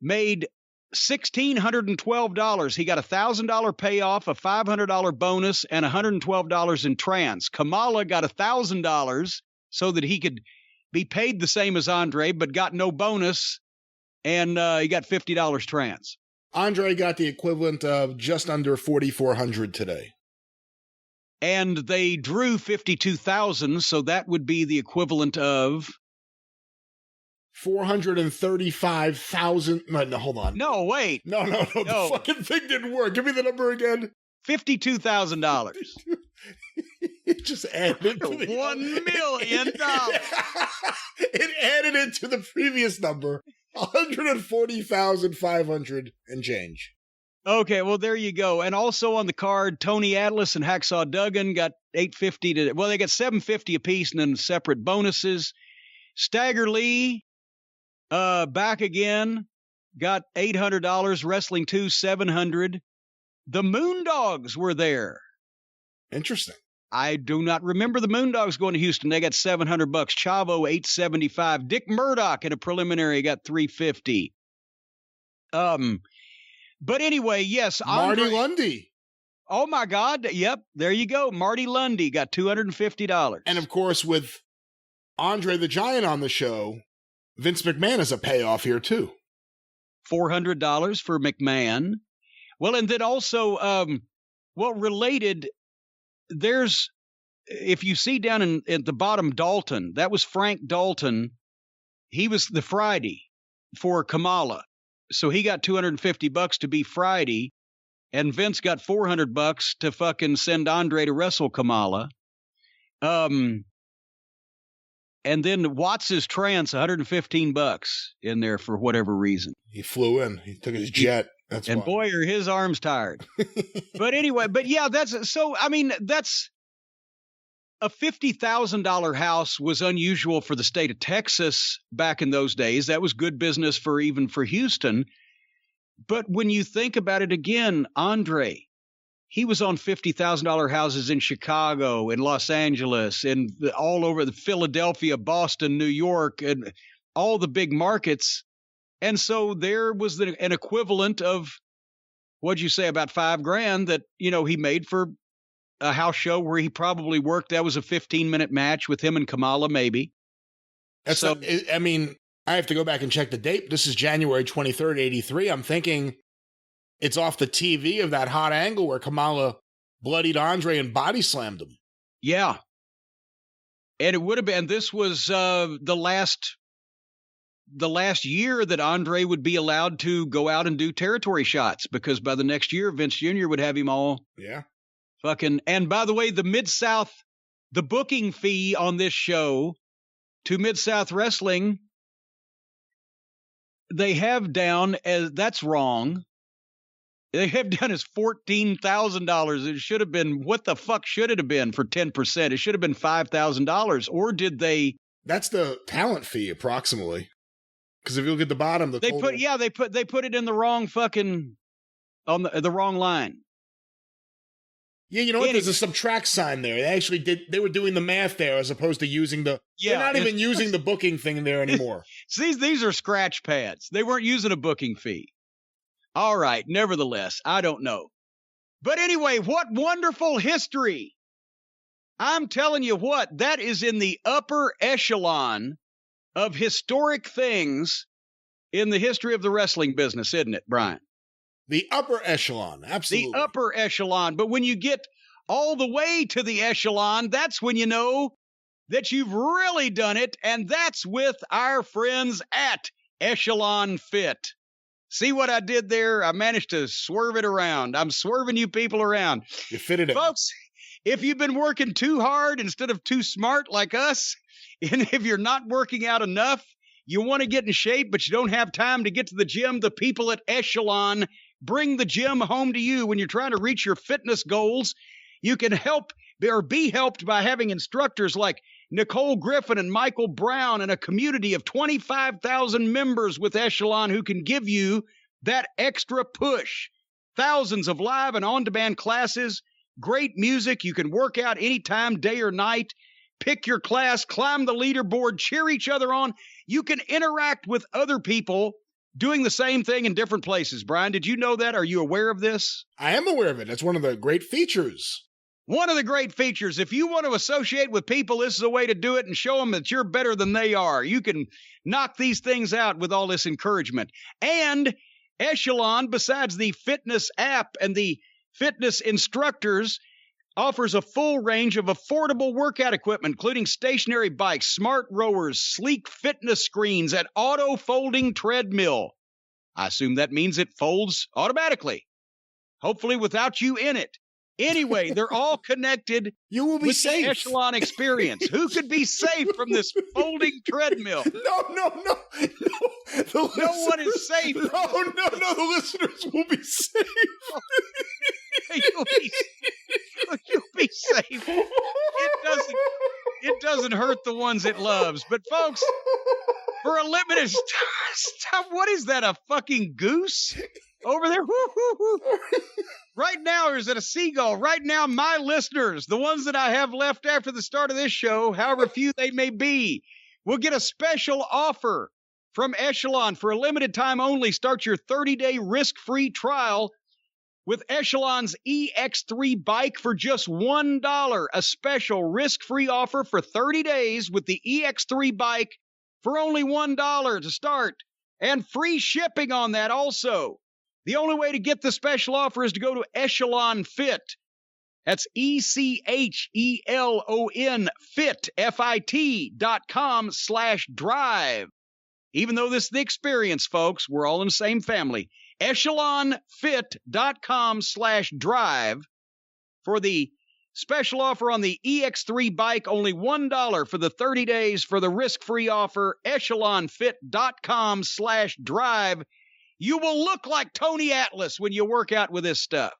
made $1,612. He got a $1,000 payoff, a $500 bonus, and $112 in trans. Kamala got $1,000 so that he could be paid the same as Andre, but got no bonus, and he got $50 trans. Andre got the equivalent of just under $4,400 today. And they drew 52,000, so that would be the equivalent of 435,000. No, hold on. No, wait. No. The fucking thing didn't work. Give me the number again. $52,000. It just added to the $1 million. It added it to the previous number, 140,500 and change. Okay, well, there you go. And also on the card, Tony Atlas and Hacksaw Duggan got $850 they got $750 apiece and then separate bonuses. Stagger Lee, back again, got $800. Wrestling 2, $700. The Moondogs were there. Interesting. I do not remember the Moondogs going to Houston. They got $700. Chavo, $875. Dick Murdoch in a preliminary got $350. But anyway, yes, Marty Lundy. Oh my God! Yep, there you go. Marty Lundy got $250. And of course, with Andre the Giant on the show, Vince McMahon is a payoff here too. $400 for McMahon. Well, and then also, related. There's, if you see down at the bottom, Dalton. That was Frank Dalton. He was the Friday for Kamala. So he got $250 to be Friday, and Vince got $400 to fucking send Andre to wrestle Kamala. And then Watts' Trance, $115 in there for whatever reason. He flew in. He took his jet. That's and why. Boy, are his arms tired. But anyway, that's a $50,000 house was unusual for the state of Texas back in those days. That was good business even for Houston. But when you think about it again, Andre, he was on $50,000 houses in Chicago, in Los Angeles, and all over the Philadelphia, Boston, New York, and all the big markets. And so there was an equivalent of, what'd you say, about $5,000 that, he made for a house show where he probably worked. That was a 15-minute match with him and Kamala, maybe. I have to go back and check the date. This is January 23rd, 83. I'm thinking it's off the TV of that hot angle where Kamala bloodied Andre and body slammed him. Yeah. And it would have been, this was the last year that Andre would be allowed to go out and do territory shots, because by the next year, Vince Jr. would have him all. Yeah. Fucking, and by the way, the Mid-South, the booking fee on this show to Mid-South Wrestling, they have down as, that's wrong. They have down as $14,000. It should have been, what the fuck should it have been for 10%? It should have been $5,000. Or did they? That's the talent fee approximately. Because if you look at the bottom, they put it in the wrong fucking, on the wrong line. Yeah, you know what? There's a subtract sign there. They were doing the math there as opposed to using they're not even using the booking thing there anymore. These are scratch pads. They weren't using a booking fee. All right. Nevertheless, I don't know. But anyway, what wonderful history. I'm telling you what, that is in the upper echelon of historic things in the history of the wrestling business, isn't it, Brian? The upper echelon, absolutely. The upper echelon. But when you get all the way to the echelon, that's when you know that you've really done it. And that's with our friends at Echelon Fit. See what I did there? I managed to swerve it around. I'm swerving you people around. You fitted it. Folks, if you've been working too hard instead of too smart like us, and if you're not working out enough, you want to get in shape, but you don't have time to get to the gym, the people at Echelon bring the gym home to you when you're trying to reach your fitness goals. You can help or be helped by having instructors like Nicole Griffin and Michael Brown and a community of 25,000 members with Echelon who can give you that extra push. Thousands of live and on-demand classes, great music. You can work out anytime, day or night. Pick your class, climb the leaderboard, cheer each other on. You can interact with other people doing the same thing in different places. Brian, did you know that? Are you aware of this? I am aware of it. That's one of the great features. One of the great features. If you want to associate with people, this is a way to do it and show them that you're better than they are. You can knock these things out with all this encouragement. And Echelon, besides the fitness app and the fitness instructors, offers a full range of affordable workout equipment, including stationary bikes, smart rowers, sleek fitness screens, and auto-folding treadmill. I assume that means it folds automatically, hopefully without you in it. Anyway, they're all connected. You will be with safe. The Echelon experience. Who could be safe from this folding treadmill? No. No one is safe. No, the listeners will be safe. You'll be safe. It doesn't hurt the ones it loves. But folks, for a limited time, what is that, a fucking goose over there? Right now, or is it a seagull? Right now, my listeners, the ones that I have left after the start of this show, however few they may be, will get a special offer from Echelon for a limited time only. Start your 30-day risk-free trial with Echelon's EX3 bike for just $1. A special risk-free offer for 30 days with the EX3 bike for only $1 to start. And free shipping on that also. The only way to get the special offer is to go to Echelon Fit. That's ECHELON Fit, FIT.com/drive. Even though this is the experience, folks, we're all in the same family. EchelonFit.com/drive for the special offer on the EX3 bike, only $1 for the 30 days for the risk-free offer. EchelonFit.com/drive. You will look like Tony Atlas when you work out with this stuff.